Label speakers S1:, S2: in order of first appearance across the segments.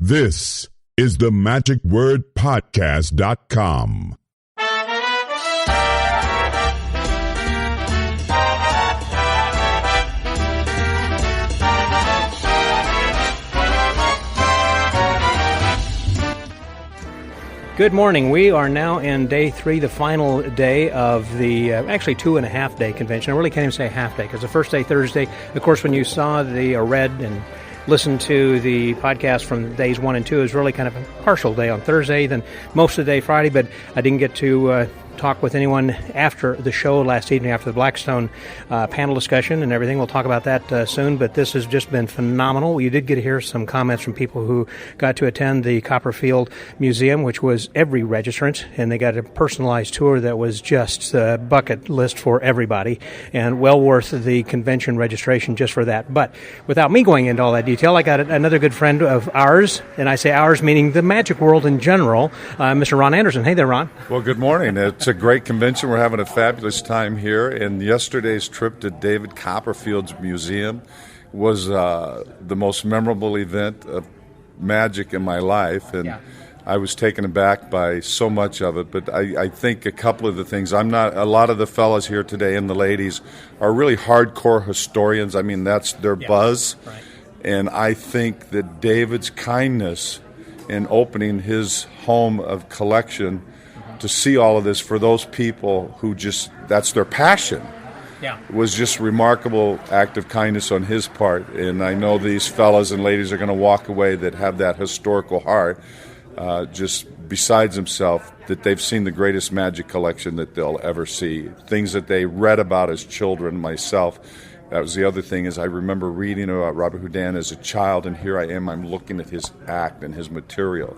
S1: This is the magicwordpodcast.com.
S2: Good morning. We are now in day 3, the final day of the, actually 2.5-day convention. I really can't even say half day because the first day, Thursday, of course, when you saw the read and listened to the podcast from days 1 and 2, it was really kind of a partial day on Thursday, then most of the day Friday, but I didn't get to talk with anyone after the show last evening, after the Blackstone panel discussion and everything. We'll talk about that soon, but this has just been phenomenal. You did get to hear some comments from people who got to attend the Copperfield Museum, which was every registrant, and they got a personalized tour that was just a bucket list for everybody, and well worth the convention registration just for that. But without me going into all that detail, I got another good friend of ours, and I say ours meaning the magic world in general, Mr. Ron Anderson. Hey there, Ron.
S3: Well, good morning. It's a great convention. We're having a fabulous time here, and yesterday's trip to David Copperfield's museum was the most memorable event of magic in my life, and I was taken aback by so much of it. But I think a couple of the things, a lot of the fellas here today and the ladies are really hardcore historians. I mean, that's their buzz.
S2: Right.
S3: And I think that David's kindness in opening his home of collection to see all of this for those people who just, that's their passion. Yeah. It was just a remarkable act of kindness on his part. And I know these fellas and ladies are going to walk away that have that historical heart, just besides himself, that they've seen the greatest magic collection that they'll ever see. Things that they read about as children, myself. That was the other thing, is I remember reading about Robert Houdin as a child, and here I am, I'm looking at his act and his material.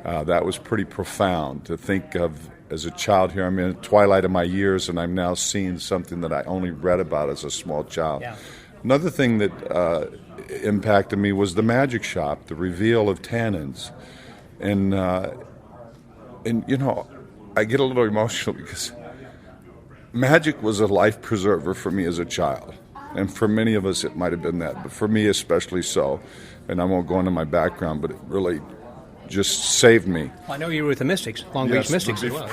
S3: That was pretty profound to think of as a child. Here I'm in the twilight of my years, and I'm now seeing something that I only read about as a small child. Yeah. Another thing that impacted me was the magic shop, the reveal of tannins. And you know, I get a little emotional because magic was a life preserver for me as a child. And for many of us it might have been that, but for me especially so. And I won't go into my background, but it really just saved me.
S2: Well, I know you were with the Mystics, Long Beach Mystics as well.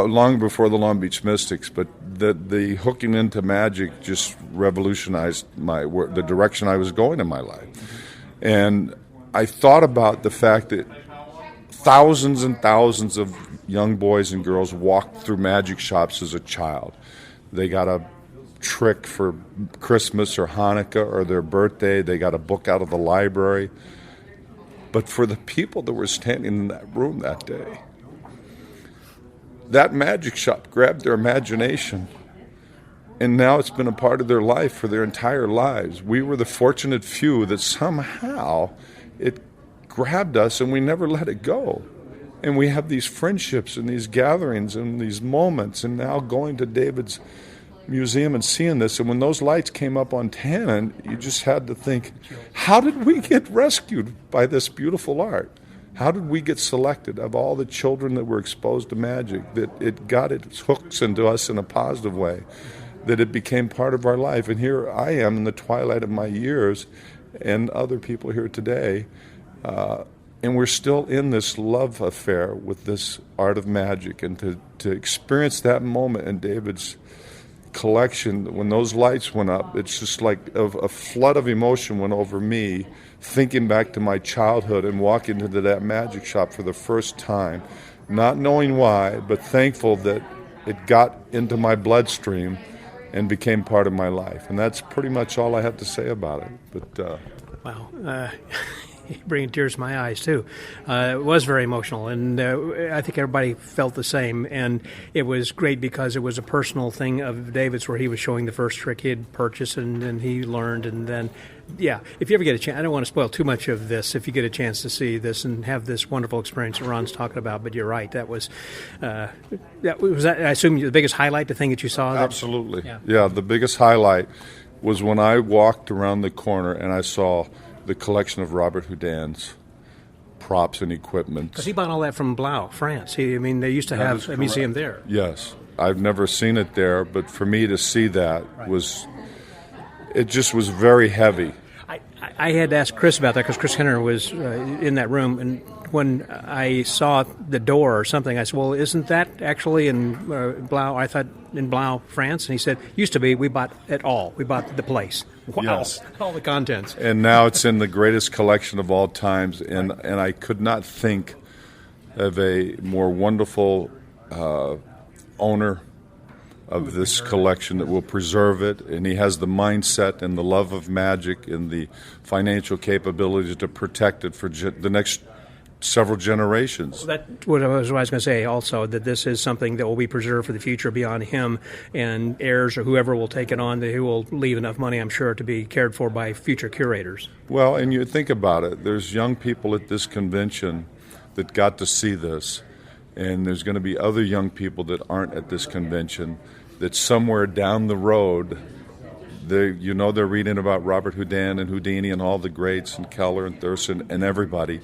S3: Long before the Long Beach Mystics, but the hooking into magic just revolutionized the direction I was going in my life. And I thought about the fact that thousands and thousands of young boys and girls walked through magic shops as a child. They got a trick for Christmas or Hanukkah or their birthday. They got a book out of the library. But for the people that were standing in that room that day, that magic shop grabbed their imagination, and now it's been a part of their life for their entire lives. We were the fortunate few that somehow it grabbed us and we never let it go. And we have these friendships and these gatherings and these moments, and now going to David's museum and seeing this, and when those lights came up on Tannen, you just had to think, how did we get rescued by this beautiful art? How did we get selected of all the children that were exposed to magic, that it got its hooks into us in a positive way, that it became part of our life? And here I am in the twilight of my years, and other people here today, and we're still in this love affair with this art of magic. And to experience that moment in David's collection, when those lights went up, it's just like a flood of emotion went over me, thinking back to my childhood and walking into that magic shop for the first time, not knowing why, but thankful that it got into my bloodstream and became part of my life. And that's pretty much all I have to say about it. But
S2: wow. Bringing tears to my eyes, too. It was very emotional, and I think everybody felt the same. And it was great because it was a personal thing of David's where he was showing the first trick he had purchased, and then he learned. And then, if you ever get a chance, I don't want to spoil too much of this, if you get a chance to see this and have this wonderful experience that Ron's talking about. But you're right, that was I assume, the biggest highlight, the thing that you saw?
S3: Absolutely. Yeah, the biggest highlight was when I walked around the corner and I saw the collection of Robert Houdin's props and equipment.
S2: Because he bought all that from Blau, France. They used to have a museum there.
S3: Yes. I've never seen it there, but for me to see that was, it just was very heavy.
S2: I had asked Chris about that because Chris Kenner was in that room, and when I saw the door or something, I said, well, isn't that actually in Blau? I thought in Blau, France. And he said, used to be, we bought it all. We bought the place. Wow,
S3: yes.
S2: All the contents.
S3: And now it's in the greatest collection of all times, and I could not think of a more wonderful owner of this collection that will preserve it, and he has the mindset and the love of magic and the financial capabilities to protect it for the next several generations.
S2: That's what I was going to say also, that this is something that will be preserved for the future beyond him, and heirs or whoever will take it on, who will leave enough money, I'm sure, to be cared for by future curators.
S3: Well, and you think about it, there's young people at this convention that got to see this, and there's going to be other young people that aren't at this convention that somewhere down the road, they're reading about Robert Houdin and Houdini and all the greats and Keller and Thurston and everybody.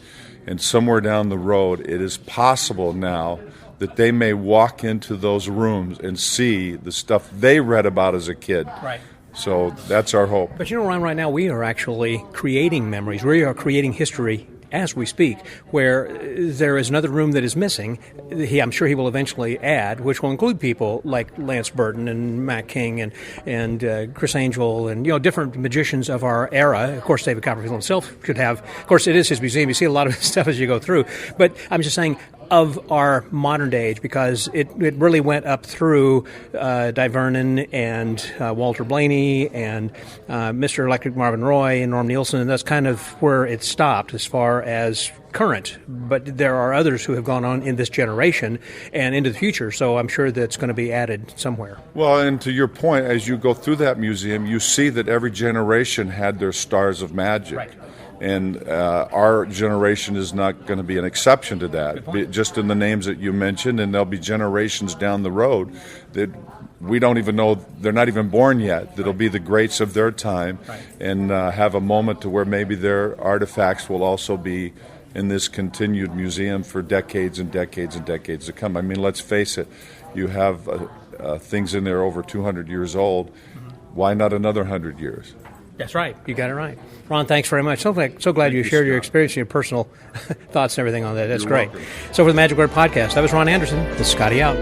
S3: And somewhere down the road, it is possible now that they may walk into those rooms and see the stuff they read about as a kid.
S2: Right.
S3: So that's our hope.
S2: But Ron, right now we are actually creating memories. We are creating history as we speak, where there is another room that is missing. I'm sure he will eventually add, which will include people like Lance Burton and Matt King and Chris Angel and different magicians of our era. Of course, David Copperfield himself could have. Of course, it is his museum. You see a lot of stuff as you go through. But I'm just saying, of our modern day age, because it really went up through Di Vernon and Walter Blaney and Mr. Electric Marvin Roy and Norm Nielsen, and that's kind of where it stopped as far as current. But there are others who have gone on in this generation and into the future, so I'm sure that's going to be added somewhere.
S3: Well, and to your point, as you go through that museum, you see that every generation had their stars of magic.
S2: Right.
S3: And our generation is not going to be an exception to that, just in the names that you mentioned, and there'll be generations down the road that we don't even know, they're not even born yet, that'll be the greats of their time, and have a moment to where maybe their artifacts will also be in this continued museum for decades and decades and decades to come. I mean, let's face it, you have things in there over 200 years old. Why not another 100 years?
S2: That's right. You got it right. Ron, thanks very much. So glad you shared your experience and your personal thoughts and everything on that. That's
S3: You're
S2: great.
S3: welcome.
S2: So for the Magic Word Podcast, that was Ron Anderson. This is Scotty out.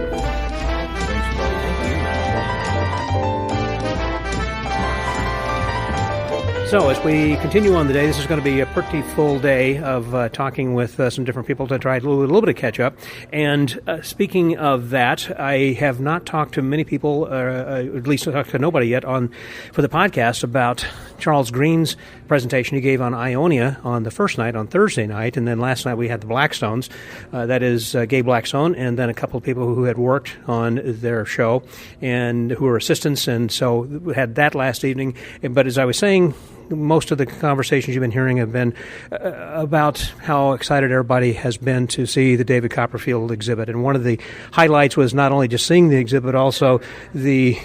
S2: So as we continue on the day, this is going to be a pretty full day of talking with some different people to try to do a little bit of catch up. And speaking of that, I have not talked to many people, at least talked to nobody yet for the podcast about Charles Green's presentation he gave on Ionia on the first night, on Thursday night, and then last night we had the Blackstones. That is Gabe Blackstone, and then a couple of people who had worked on their show and who were assistants, and so we had that last evening. But as I was saying, most of the conversations you've been hearing have been about how excited everybody has been to see the David Copperfield exhibit. And one of the highlights was not only just seeing the exhibit, but also the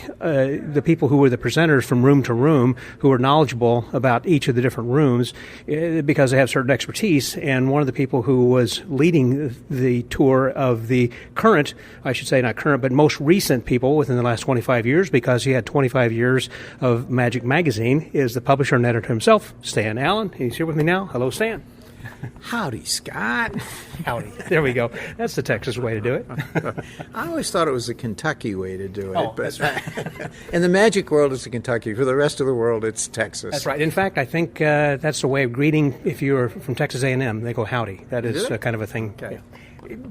S2: people who were the presenters from room to room who were knowledgeable about each of the different rooms because they have certain expertise. And one of the people who was leading the tour of the current, I should say not current, but most recent people within the last 25 years, because he had 25 years of Magic Magazine, is the publisher and editor himself, Stan Allen. He's here with me now. Hello, Stan.
S4: Howdy, Scott.
S2: Howdy. There we go. That's the Texas way to do it.
S4: I always thought it was the Kentucky way to do it.
S2: Oh,
S4: but
S2: that's right.
S4: in the magic world, it's the Kentucky. For the rest of the world, it's Texas.
S2: That's right. In fact, I think that's the way of greeting if you're from Texas A&M. They go howdy. That is kind of a thing.
S4: Okay.
S2: Yeah.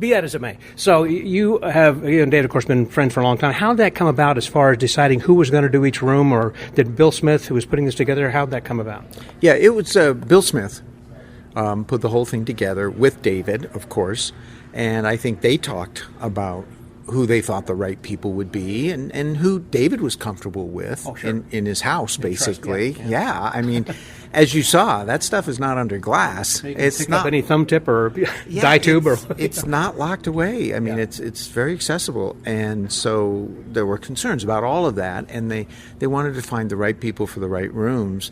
S2: Be that as it may. So you and Dave, of course, been friends for a long time. How did that come about as far as deciding who was going to do each room, or did Bill Smith, who was putting this together, how did that come about?
S4: Yeah, it was Bill Smith put the whole thing together with David, of course, and I think they talked about who they thought the right people would be and who David was comfortable with in his house, basically. Yeah, I mean, as you saw, that stuff is not under glass.
S2: You can pick up any thumb tip or dye tube.
S4: It's not locked away. I mean, it's very accessible. And so there were concerns about all of that, and they wanted to find the right people for the right rooms.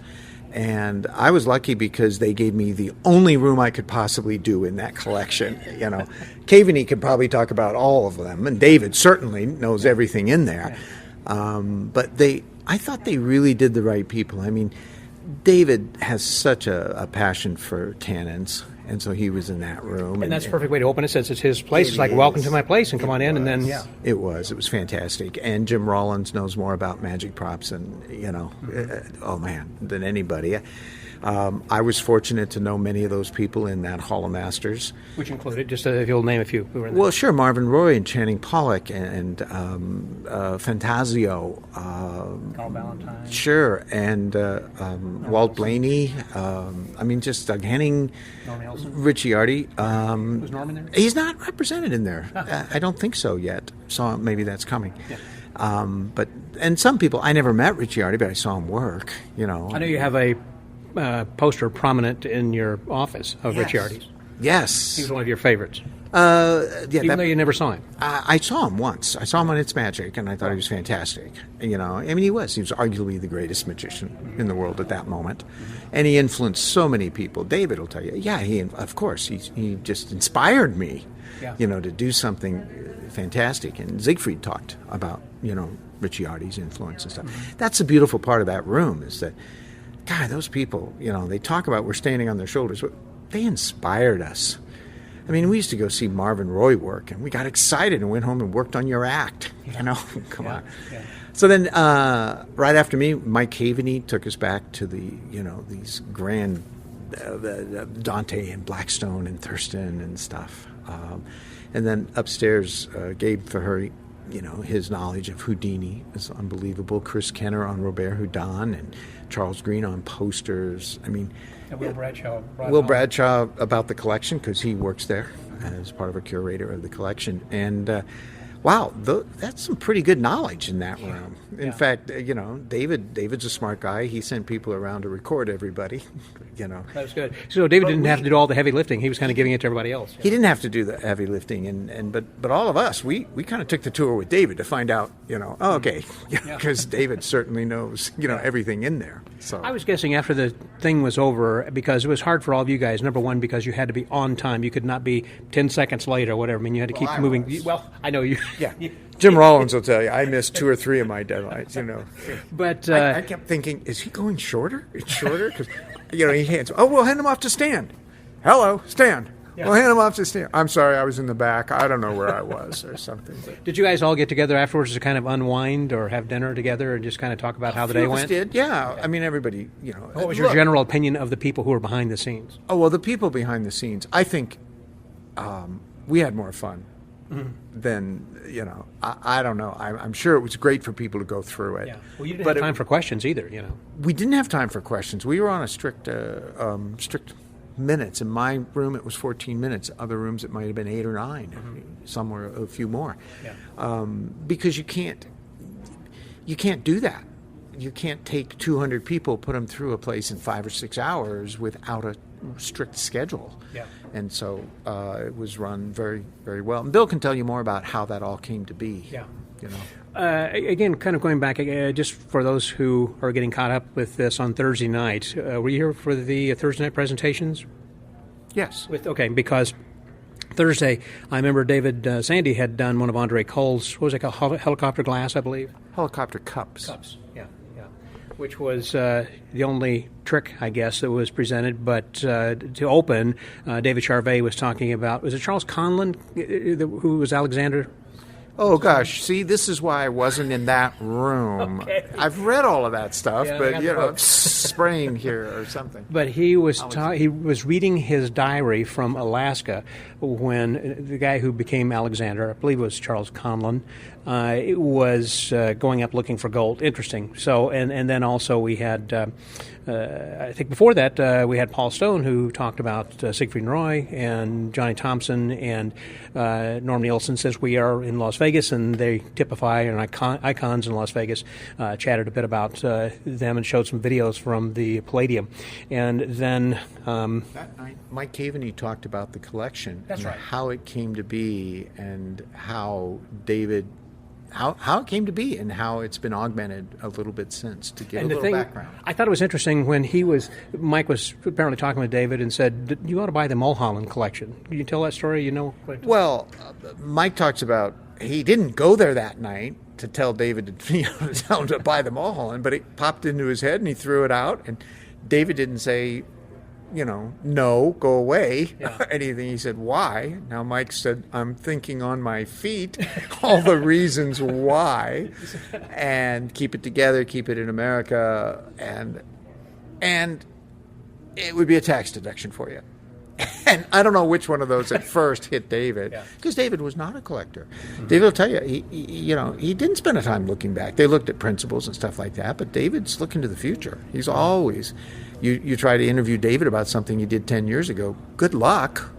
S4: And I was lucky because they gave me the only room I could possibly do in that collection. You know, Caveney could probably talk about all of them, and David certainly knows everything in there. But I thought they really did the right people. I mean, David has such a passion for tannins, and so he was in that room.
S2: And that's a perfect way to open it, since it's his place. It's like, welcome to my place, and come on in, and then, yeah.
S4: It was fantastic. And Jim Rollins knows more about magic props and, oh man, than anybody. I was fortunate to know many of those people in that Hall of Masters.
S2: Which included, just if you'll name a few who were in there.
S4: Well, sure, Marvin Roy and Channing Pollock and Fantasio.
S2: Carl Valentine.
S4: Sure, and Walt Blaney. Just Doug Henning.
S2: Norman Elson.
S4: Ricciardi.
S2: Was Norman there?
S4: He's not represented in there. I don't think so yet. So maybe that's coming. Yeah. And some people, I never met Ricciardi, but I saw him work.
S2: I know you have a poster prominent in your office of Ricciardi's.
S4: Yes.
S2: He was one of your favorites.
S4: Even
S2: though you never saw him.
S4: I saw him once. I saw him on It's Magic, and I thought he was fantastic. He was. He was arguably the greatest magician in the world at that moment. And he influenced so many people. David will tell you, he just inspired me, to do something fantastic. And Siegfried talked about, Ricciardi's influence and stuff. That's the beautiful part of that room, is that, God, those people, they talk about we're standing on their shoulders, but they inspired us. We used to go see Marvin Roy work, and we got excited and went home and worked on your act. Come on. Yeah. So then, right after me, Mike Haveney took us back to the, these grand Dante and Blackstone and Thurston and stuff. And then upstairs, Gabe Fahuri, his knowledge of Houdini is unbelievable. Chris Kenner on Robert Houdin and Charles Green on posters.
S2: And Will Bradshaw.
S4: Will Bradshaw about the collection, because he works there as part of a curator of the collection. And wow, that's some pretty good knowledge in that room. In fact, David's a smart guy. He sent people around to record everybody.
S2: That was good. So David didn't have to do all the heavy lifting. He was kind of giving it to everybody else.
S4: He didn't have to do the heavy lifting, but all of us, we kind of took the tour with David to find out, because David certainly knows, everything in there. So
S2: I was guessing after the thing was over, because it was hard for all of you guys. Number one, because you had to be on time. You could not be 10 seconds late or whatever. You had to keep moving. Well, I know you.
S4: Yeah. Jim Rollins will tell you, I missed 2 or 3 of my deadlines,
S2: But
S4: I kept thinking, is he going shorter? It's shorter? Because, he hands, we'll hand him off to Stan. Hello, Stan. Yeah. We'll hand him off to Stan. I'm sorry, I was in the back. I don't know where I was or something.
S2: Did you guys all get together afterwards to kind of unwind or have dinner together and just kind of talk about how the day went?
S4: Did, yeah. Everybody,
S2: What was your general opinion of the people who were behind the scenes?
S4: Oh, well, the people behind the scenes, I think we had more fun. Then, I don't know. I'm sure it was great for people to go through it.
S2: Yeah. Well, you didn't have time for questions either,
S4: We didn't have time for questions. We were on a strict minutes. In my room, it was 14 minutes. Other rooms, it might have been 8 or 9. Some were a few more. Yeah. Because you can't do that. You can't take 200 people, put them through a place in 5 or 6 hours without a strict schedule. Yeah. And so it was run very, very well. And Bill can tell you more about how that all came to be.
S2: Yeah. Again, kind of going back, just for those who are getting caught up with this on Thursday night, were you here for the Thursday night presentations?
S4: Yes.
S2: Because Thursday, I remember David Sandy had done one of Andre Cole's, what was it called, helicopter glass, I believe?
S4: Helicopter cups.
S2: Yeah. Which was the only trick, I guess, that was presented. But to open, David Charvet was talking about, was it Charles Conlon, who was Alexander?
S4: Oh, gosh. See, this is why I wasn't in that room.
S2: Okay.
S4: I've read all of that stuff, but, spraying here or something.
S2: But he was he was reading his diary from Alaska when the guy who became Alexander, I believe it was Charles Conlon, was going up looking for gold. Interesting. So, and then also we had, I think before that, we had Paul Stone, who talked about Siegfried and Roy and Johnny Thompson, and Norm Nielsen says we are in Las Vegas, and they typify and icons in Las Vegas. Chatted a bit about them and showed some videos from the Palladium. And then
S4: that night, Mike Caveney talked about the collection.
S2: That's right.
S4: How it came to be, and how David... How it came to be, and how it's been augmented a little bit since, to give a little background.
S2: I thought it was interesting when Mike was apparently talking with David and said, you ought to buy the Mulholland collection. Can you tell that story?
S4: Well, Mike talks about he didn't go there that night to tell David to tell him to buy the Mulholland, but it popped into his head and he threw it out, and David didn't say, no, go away,
S2: Yeah.
S4: anything. He said, why? Now Mike said, I'm thinking on my feet, all the reasons why, and keep it together, keep it in America, and it would be a tax deduction for you. And I don't know which one of those at first hit David, because David was not a collector. Mm-hmm. David will tell you, he didn't spend a time looking back. They looked at principles and stuff like that, but David's looking to the future. He's always, you try to interview David about something he did 10 years ago, good luck.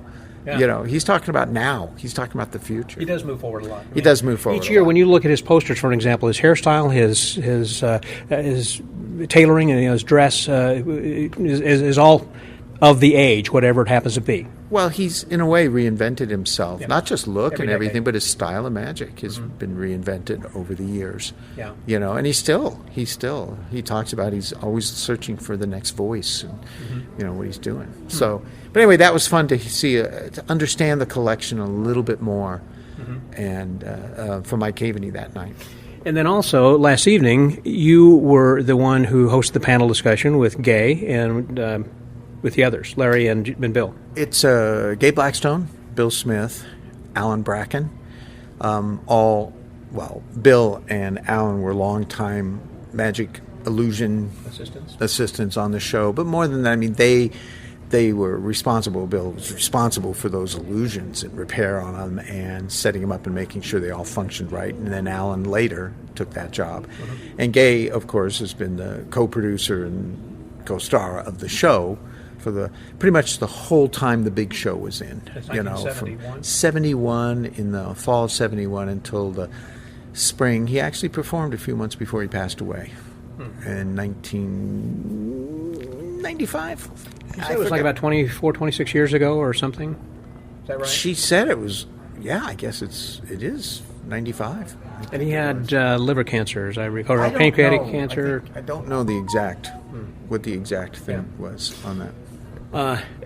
S4: Yeah. He's talking about now. He's talking about the future.
S2: He does move forward a lot.
S4: He does move forward
S2: each year, when you look at his posters, for example, his hairstyle, his tailoring, and his dress is all of the age, whatever it happens to be.
S4: Well, he's in a way reinvented himself, not just look
S2: Every
S4: and everything,
S2: decade.
S4: but his style of magic has been reinvented over the years.
S2: Yeah.
S4: And he talks about he's always searching for the next voice and what he's doing. So, but anyway, that was fun to see, to understand the collection a little bit more, and for Mike Caveney that night.
S2: And then also, last evening, you were the one who hosted the panel discussion with Gay and with the others, Larry and Bill.
S4: It's Gay Blackstone, Bill Smith, Alan Bracken. Bill and Alan were longtime magic illusion assistants on the show. But more than that, I mean, they were responsible. Bill was responsible for those illusions and repair on them and setting them up and making sure they all functioned right. And then Alan later took that job. And Gay, of course, has been the co-producer and co-star of the show for pretty much the whole time the big show was in. From 71 in the fall of 71 until the spring. He actually performed a few months before he passed away in 1995.
S2: It was like about 24, 26 years ago or something. Is that right?
S4: She said it was. Yeah, I guess it is 95.
S2: And he had liver cancer, as I recall, or pancreatic cancer.
S4: I don't know what the exact thing was on that.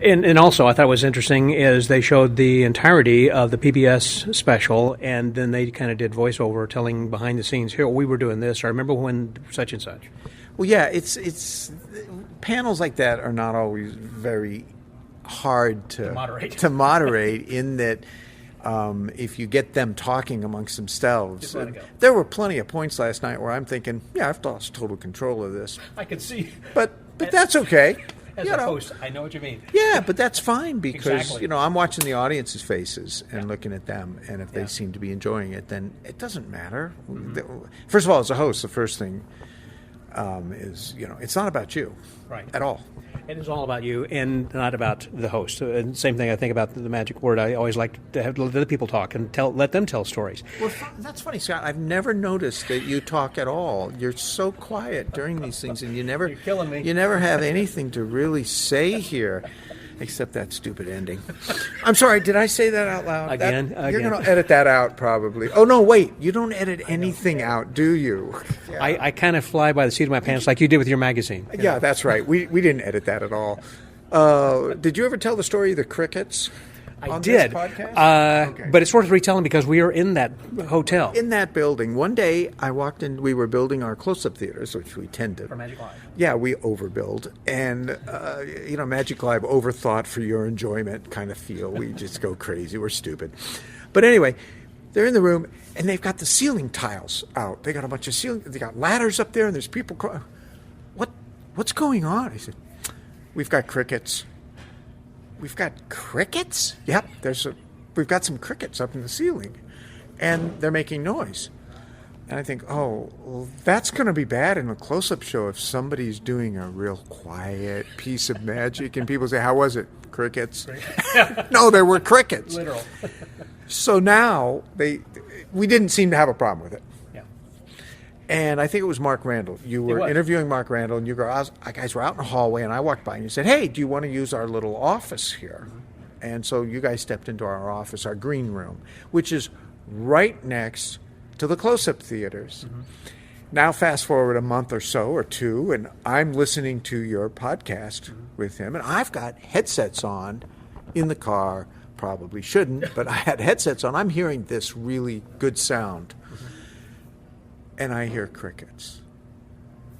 S2: And also, I thought it was interesting is they showed the entirety of the PBS special, and then they kind of did voiceover telling behind the scenes, here, we were doing this, or I remember when such and such.
S4: Well, yeah, it's panels like that are not always very hard to moderate in that if you get them talking amongst themselves. There were plenty of points last night where I'm thinking, I've lost total control of this.
S2: I could see.
S4: But that's okay.
S2: As a host, I know what you mean.
S4: Yeah, but that's fine because,
S2: Exactly.
S4: I'm watching the audience's faces and looking at them, and if they seem to be enjoying it, then it doesn't matter. First of all, as a host, the first thing is, it's not about you at all.
S2: It is all about you and not about the host. And same thing I think about the magic word. I always like to have let the people talk and let them tell stories.
S4: Well, that's funny, Scott. I've never noticed that you talk at all. You're so quiet during these things, and
S2: You're killing me.
S4: You never have anything to really say here. Except that stupid ending. I'm sorry, did I say that out loud?
S2: Again.
S4: You're going to edit that out, probably. Oh, no, wait. You don't edit anything out, do you?
S2: Yeah. I kind of fly by the seat of my pants like you did with your magazine.
S4: Yeah, that's right. We didn't edit that at all. Did you ever tell the story of the crickets?
S2: I did.
S4: This podcast?
S2: But it's worth retelling because we are in that hotel.
S4: In that building. One day I walked in, we were building our close-up theaters, which we tend to.
S2: For Magic Live.
S4: Yeah, we overbuild. And, Magic Live overthought for your enjoyment kind of feel. We just go crazy. We're stupid. But anyway, they're in the room, and they've got the ceiling tiles out. They got a bunch of ceiling. They got ladders up there, and there's people crying. What's going on? I said, we've got crickets. We've got crickets? Yep, we've got some crickets up in the ceiling, and they're making noise. And I think, well, that's going to be bad in a close-up show if somebody's doing a real quiet piece of magic, and people say, how was it? Crickets? No, there were crickets.
S2: Literal.
S4: So now, we didn't seem to have a problem with it. And I think it was Mark Randall. You were interviewing Mark Randall, and you guys were out in the hallway, and I walked by, and you said, hey, do you want to use our little office here? And so you guys stepped into our office, our green room, which is right next to the close-up theaters. Now fast forward a month or so, or two, and I'm listening to your podcast with him, and I've got headsets on in the car. Probably shouldn't, but I had headsets on. I'm hearing this really good sound. And I hear crickets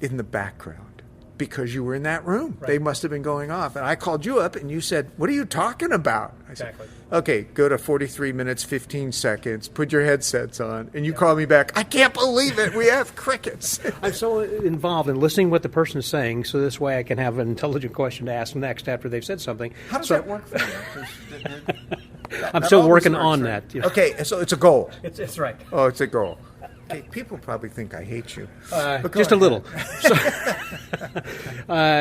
S4: in the background. because you were in that room.
S2: Right.
S4: They must have been going off. And I called you up and you said, what are you talking about? I
S2: Exactly.
S4: said, okay, go to 43 minutes, 15 seconds, put your headsets on. And you call me back, I can't believe it. We have crickets.
S2: I'm so involved in listening what the person is saying, so this way I can have an intelligent question to ask next after they've said something.
S4: How does that work for you?
S2: I'm still working on that.
S4: Okay, so it's a goal.
S2: It's right.
S4: Oh, it's a goal. Okay, people probably think I hate you.
S2: Just a little.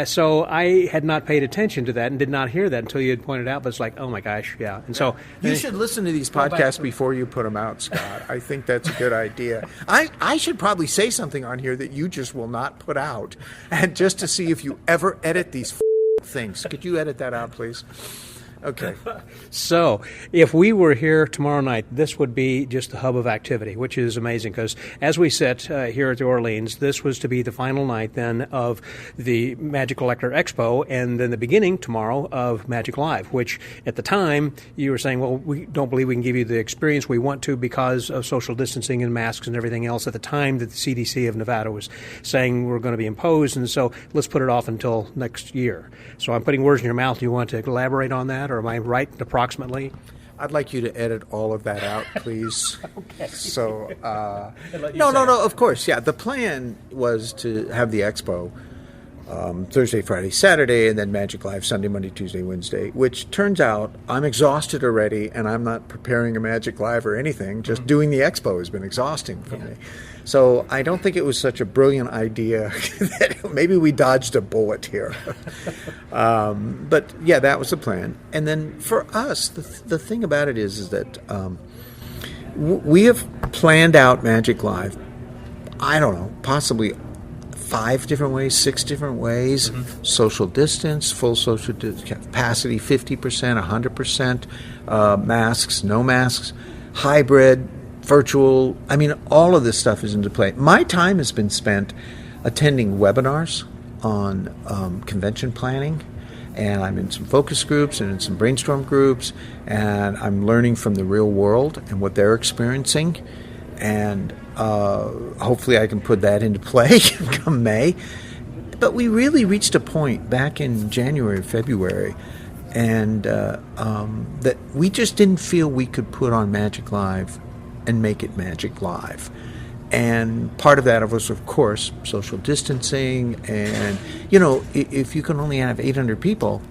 S2: So I had not paid attention to that and did not hear that until you had pointed out, but it's like, oh my gosh, yeah. And so
S4: you should listen to these podcasts before you put them out, Scott. I think that's a good idea. I should probably say something on here that you just will not put out, and just to see if you ever edit these things. Could you edit that out, please? Okay.
S2: So, if we were here tomorrow night, this would be just the hub of activity, which is amazing because as we sit here at the Orleans, this was to be the final night then of the Magic Collector Expo and then the beginning tomorrow of Magic Live, which at the time you were saying, well, we don't believe we can give you the experience we want to because of social distancing and masks and everything else at the time that the CDC of Nevada was saying we're going to be imposed, and so let's put it off until next year. So I'm putting words in your mouth. Do you want to elaborate on that? Or am I right approximately?
S4: I'd like you to edit all of that out, please.
S2: Okay.
S4: So, no, of course, yeah. The plan was to have the expo Thursday, Friday, Saturday, and then Magic Live Sunday, Monday, Tuesday, Wednesday, which turns out I'm exhausted already, and I'm not preparing a Magic Live or anything. Just doing the expo has been exhausting for me. So I don't think it was such a brilliant idea that maybe we dodged a bullet here. But yeah, that was the plan. And then for us, the thing about it is that we have planned out Magic Live, I don't know, possibly 5 different ways, 6 different ways. Social distance, full social capacity, 50%, 100%, masks, no masks, hybrid, virtual. I mean, all of this stuff is into play. My time has been spent attending webinars on convention planning, and I'm in some focus groups and in some brainstorm groups, and I'm learning from the real world and what they're experiencing, and hopefully I can put that into play come May. But we really reached a point back in January, February, and that we just didn't feel we could put on Magic Live and make it Magic Live. And part of that was, of course, social distancing. And, you know, if you can only have 800 people,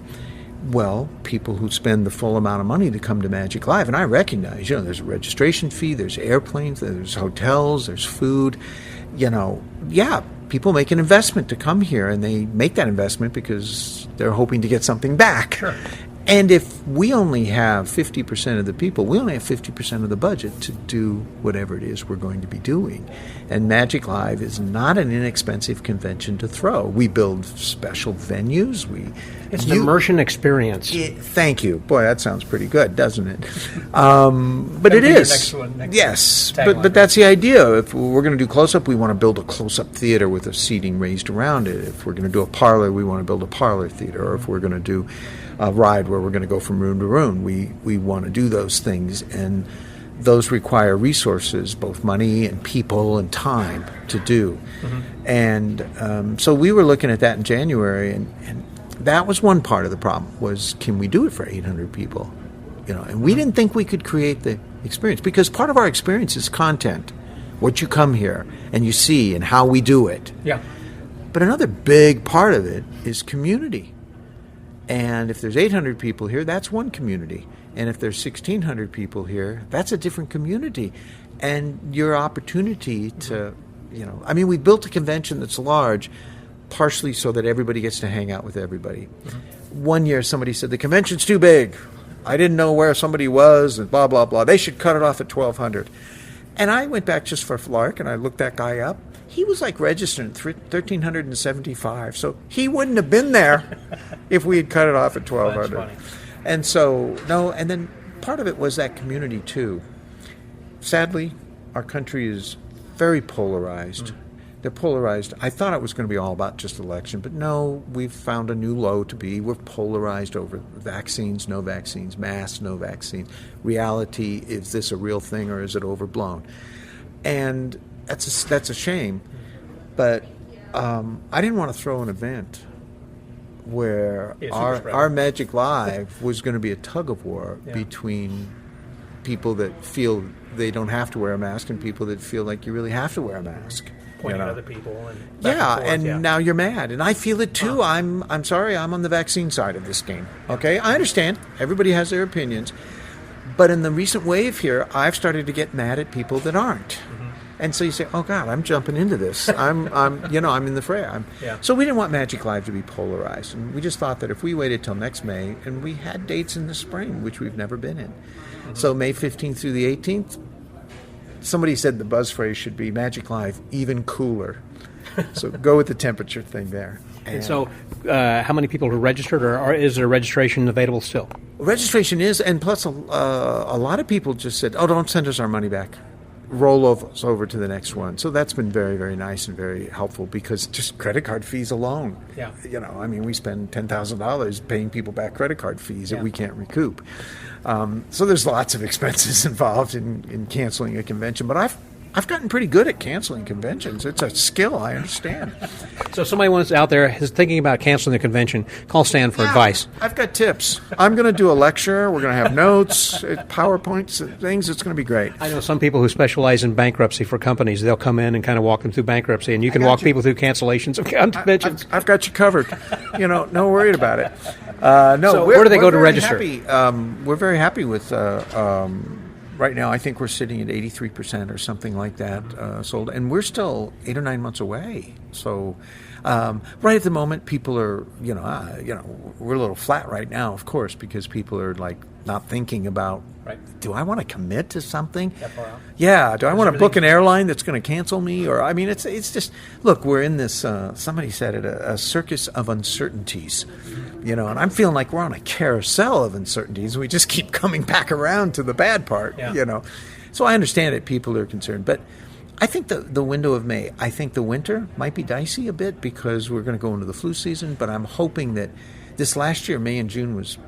S4: well, people who spend the full amount of money to come to Magic Live, and I recognize, you know, there's a registration fee, there's airplanes, there's hotels, there's food, you know, yeah, people make an investment to come here, and they make that investment because they're hoping to get something back.
S2: Sure.
S4: And if we only have 50% of the people, we only have 50% of the budget to do whatever it is we're going to be doing. And Magic Live is not an inexpensive convention to throw. We build special venues.
S2: It's an immersion experience.
S4: Thank you. Boy, that sounds pretty good, doesn't it? But it is. Yes, but that's the idea. If we're going to do close-up, we want to build a close-up theater with a seating raised around it. If we're going to do a parlor, we want to build a parlor theater. Or if we're going to do a ride where we're going to go from room to room, we want to do those things, and those require resources, both money and people and time to do. And so we were looking at that in January, and that was one part of the problem, was can we do it for 800 people? You know, and we didn't think we could create the experience, because part of our experience is content, what you come here and you see and how we do it.
S2: Yeah.
S4: But another big part of it is community. And if there's 800 people here, that's one community. And if there's 1,600 people here, that's a different community. And your opportunity to, you know, I mean, we built a convention that's large, partially so that everybody gets to hang out with everybody. One year somebody said, the convention's too big. I didn't know where somebody was, and blah, blah, blah. They should cut it off at 1,200. And I went back just for Flark, and I looked that guy up. He was like registered at 1,375, so he wouldn't have been there if we had cut it off at 1,200.
S2: That's funny.
S4: And so, no, and then part of it was that community too. Sadly, our country is very polarized. They're polarized. I thought it was going to be all about just election, but no, we've found a new low to be. We're polarized over vaccines, no vaccines, masks, no vaccines. Reality, is this a real thing or is it overblown? And that's a shame. But I didn't want to throw an event where
S2: Yeah, super spreader.
S4: our Magic Live was going to be a tug of war
S2: Yeah.
S4: between people that feel they don't have to wear a mask and people that feel like you really have to wear a mask.
S2: Pointing
S4: you
S2: at
S4: know?
S2: other people. And back
S4: Yeah,
S2: and forth,
S4: and now you're mad, and I feel it too. I'm sorry, I'm on the vaccine side of this game. Okay, I understand. Everybody has their opinions, but in the recent wave here, I've started to get mad at people that aren't. And so you say, "Oh God, I'm jumping into this. I'm in the fray."
S2: Yeah.
S4: So we didn't want Magic Live to be polarized, and we just thought that if we waited till next May, and we had dates in the spring, which we've never been in, so May 15th through the 18th. Somebody said the buzz phrase should be Magic Live even cooler. So go with the temperature thing there.
S2: And so, how many people are registered, or is there registration available still?
S4: Registration is, and plus a lot of people just said, "Oh, don't send us our money back. Roll us over to the next one." So that's been very, very nice and very helpful because just credit card fees alone.
S2: Yeah.
S4: I mean, we spend $10,000 paying people back credit card fees that we can't recoup. So there's lots of expenses involved in canceling a convention, but I've gotten pretty good at canceling conventions. It's a skill, I understand.
S2: So, somebody wants out there is thinking about canceling the convention. Call Stan for advice.
S4: I've got tips. I'm going to do a lecture. We're going to have notes, PowerPoints, things. It's going to be great.
S2: I know some people who specialize in bankruptcy for companies. They'll come in and kind of walk them through bankruptcy, and you can walk people through cancellations of conventions.
S4: I've got you covered. No worried about it. No,
S2: So where do they go to register?
S4: We're very happy with. Right now, I think we're sitting at 83% or something like that sold, and we're still 8 or 9 months away. So, right at the moment, people are, we're a little flat right now, of course, because people are like not thinking about, do I want to commit to something?
S2: That far out?
S4: Yeah. Do I want to book an airline that's going to cancel me? Or I mean, it's just look. We're in this. Somebody said it, a circus of uncertainties. And I'm feeling like we're on a carousel of uncertainties. We just keep coming back around to the bad part.
S2: Yeah.
S4: So I understand that people are concerned, but I think the window of May. I think the winter might be dicey a bit because we're going to go into the flu season. But I'm hoping that this last year, May and June was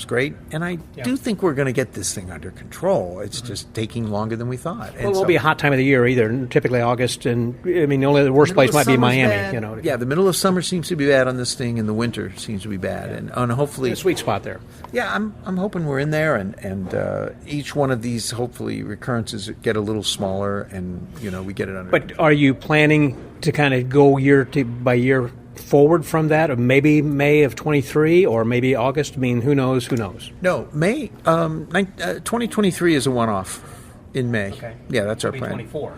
S4: great, and I do think we're going to get this thing under control. It's just taking longer than we thought.
S2: Well, it won't be a hot time of the year either. Typically August, and I mean, the worst place might be Miami.
S4: Yeah, the middle of summer seems to be bad on this thing, and the winter seems to be bad, and hopefully
S2: a sweet spot there.
S4: Yeah, I'm hoping we're in there, and each one of these hopefully recurrences get a little smaller, and we get it under.
S2: But are you planning to kind of go year by year forward from that, or maybe May of 23 or maybe August? I mean, who knows?
S4: No, May 2023 is a one-off in May.
S2: Okay.
S4: Yeah, that's our plan.
S2: 24.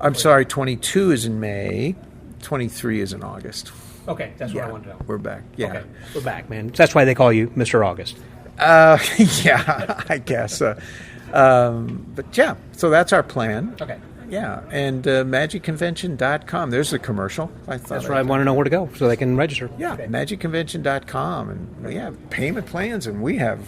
S4: I'm sorry, 22 is in May, 23 is in August.
S2: Okay, that's what I wanted to know.
S4: We're back. Yeah.
S2: Okay, we're back, man. That's why they call you Mr. August.
S4: Yeah, I guess. But yeah, so that's our plan.
S2: Okay.
S4: Yeah, and magicconvention.com. There's the commercial.
S2: That's where I want to know where to go so they can register.
S4: Yeah, okay. Magicconvention.com, and we have payment plans, and we have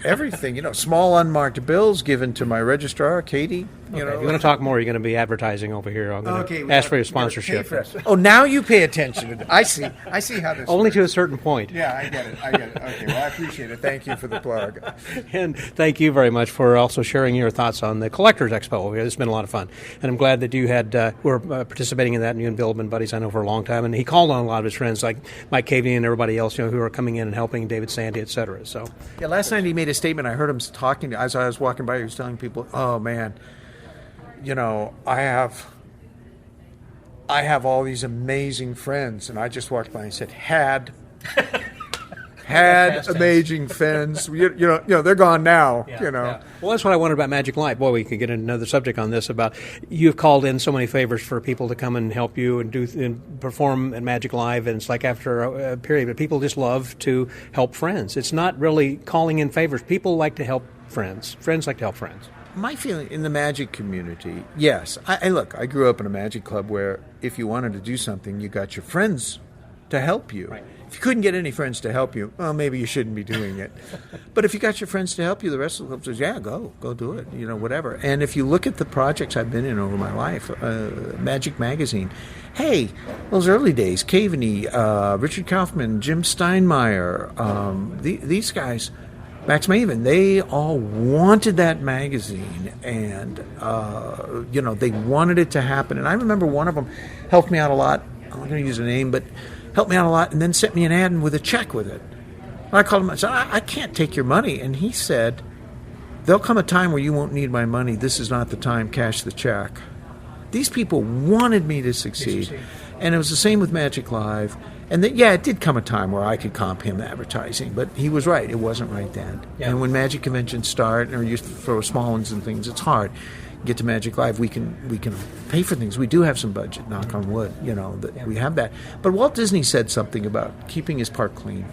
S4: everything. Small unmarked bills given to my registrar, Katie.
S2: If you want to talk more, you're going to be advertising over here. I'm going to ask for your sponsorship.
S4: Oh, now you pay attention. I see how this
S2: Only
S4: works.
S2: to a certain point.
S4: Yeah, I get it. Okay, well, I appreciate it. Thank you for the plug.
S2: And thank you very much for also sharing your thoughts on the Collectors Expo over here. It's been a lot of fun. And I'm glad that you were participating in that, and you and Bill have been buddies, I know, for a long time. And he called on a lot of his friends like Mike Cavey and everybody else, who are coming in and helping, David Sandy, et cetera. So,
S4: yeah, last night he made a statement. I heard him talking as I was walking by. He was telling people, "Oh man, I have all these amazing friends," and I just walked by and said, "Had amazing friends. They're gone now.
S2: Yeah. Well, that's what I wondered about Magic Live. Boy, we could get into another subject on this about you've called in so many favors for people to come and help you and perform at Magic Live, and it's like after a period, but people just love to help friends. It's not really calling in favors. People like to help friends. Friends like to help friends.
S4: My feeling in the magic community, yes. I grew up in a magic club where if you wanted to do something, you got your friends to help you.
S2: Right.
S4: If you couldn't get any friends to help you, well, maybe you shouldn't be doing it. But if you got your friends to help you, the rest of the club says, yeah, go do it, whatever. And if you look at the projects I've been in over my life, Magic Magazine, hey, those early days, Caveney, Richard Kaufman, Jim Steinmeier, these guys, Max Maven, they all wanted that magazine, and they wanted it to happen. And I remember one of them helped me out a lot. I'm not going to use a name, but helped me out a lot, and then sent me an ad with a check with it. And I called him and said, I can't take your money. And he said, there'll come a time where you won't need my money. This is not the time. Cash the check. These people wanted me to succeed. And it was the same with Magic Live. And it did come a time where I could comp him advertising, but he was right. It wasn't right then. Yeah. And when Magic conventions start, or you throw small ones and things, it's hard. Get to Magic Live, we can pay for things. We do have some budget, knock on wood, we have that. But Walt Disney said something about keeping his park clean.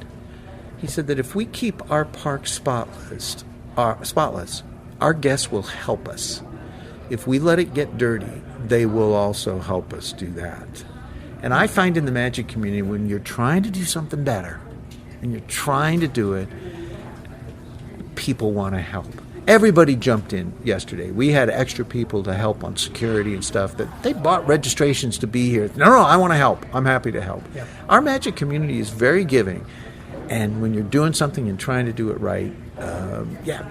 S4: He said that if we keep our park spotless, our guests will help us. If we let it get dirty, they will also help us do that. And I find in the Magic community, when you're trying to do something better, and you're trying to do it, people want to help. Everybody jumped in yesterday. We had extra people to help on security and stuff that they bought registrations to be here. No, I want to help. I'm happy to help. Yeah. Our Magic community is very giving. And when you're doing something and trying to do it right,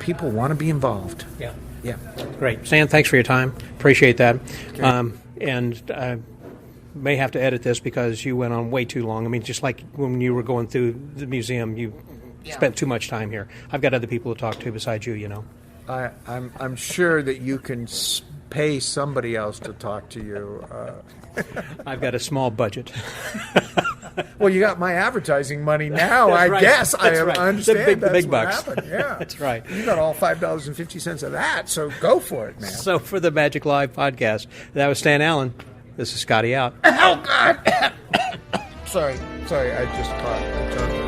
S4: people want to be involved.
S2: Yeah.
S4: Yeah.
S2: Great. Stan, thanks for your time. Appreciate that. Okay. May have to edit this because you went on way too long. I mean, just like when you were going through the museum, you spent too much time here. I've got other people to talk to besides you,
S4: I'm sure that you can pay somebody else to talk to you.
S2: I've got a small budget.
S4: Well, you got my advertising money now, I
S2: right.
S4: guess.
S2: That's right.
S4: I understand
S2: the big
S4: what
S2: bucks.
S4: happened. Yeah.
S2: That's right.
S4: You got all $5.50 of that, so go for it, man.
S2: So for the Magic Live podcast, that was Stan Allen. This is Scotty out.
S4: Oh, God! Sorry, I just caught a tongue.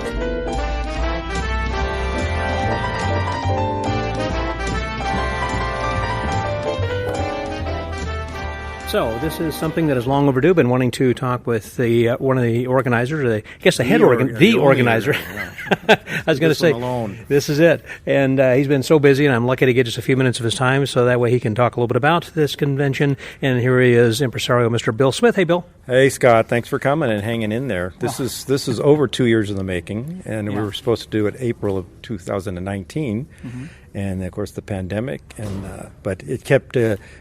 S2: So this is something that is long overdue. Been wanting to talk with the one of the organizers, or the organizer. I was going to say, this is it. And he's been so busy, and I'm lucky to get just a few minutes of his time, so that way he can talk a little bit about this convention. And here he is, impresario Mr. Bill Smith. Hey, Bill.
S5: Hey, Scott. Thanks for coming and hanging in there. This is over 2 years in the making, and we were supposed to do it April of 2019, and of course the pandemic. But it kept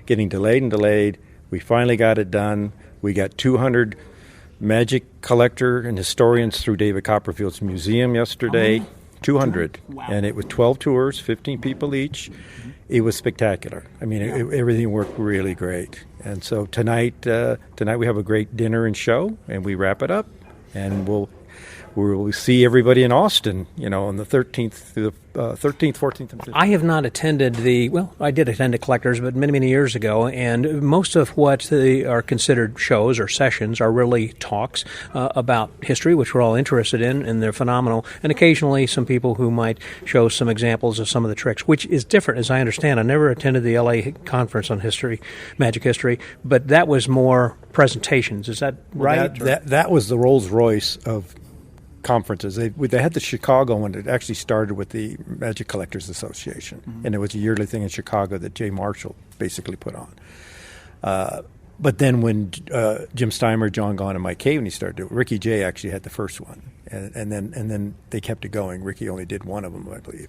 S5: getting delayed. We finally got it done. We got 200 Magic collector and historians through David Copperfield's museum yesterday. 200. Wow. And it was 12 tours, 15 people each. It was spectacular. I mean, everything worked really great. And so tonight we have a great dinner and show, and we wrap it up. And we'll see everybody in Austin, on the 13th through the 13th, 14th, and 15th.
S2: I have not attended I did attend a Collectors, but many, many years ago, and most of what are considered shows or sessions are really talks about history, which we're all interested in, and they're phenomenal, and occasionally some people who might show some examples of some of the tricks, which is different, as I understand. I never attended the LA conference on history, Magic history, but that was more presentations. Is that right?
S5: That was the Rolls Royce of conferences. They had the Chicago one that actually started with the Magic Collectors Association, and it was a yearly thing in Chicago that Jay Marshall basically put on. But then when Jim Steimer, John Gahn, and Mike Caveney started doing it, Ricky Jay actually had the first one, and then they kept it going. Ricky only did one of them, I believe.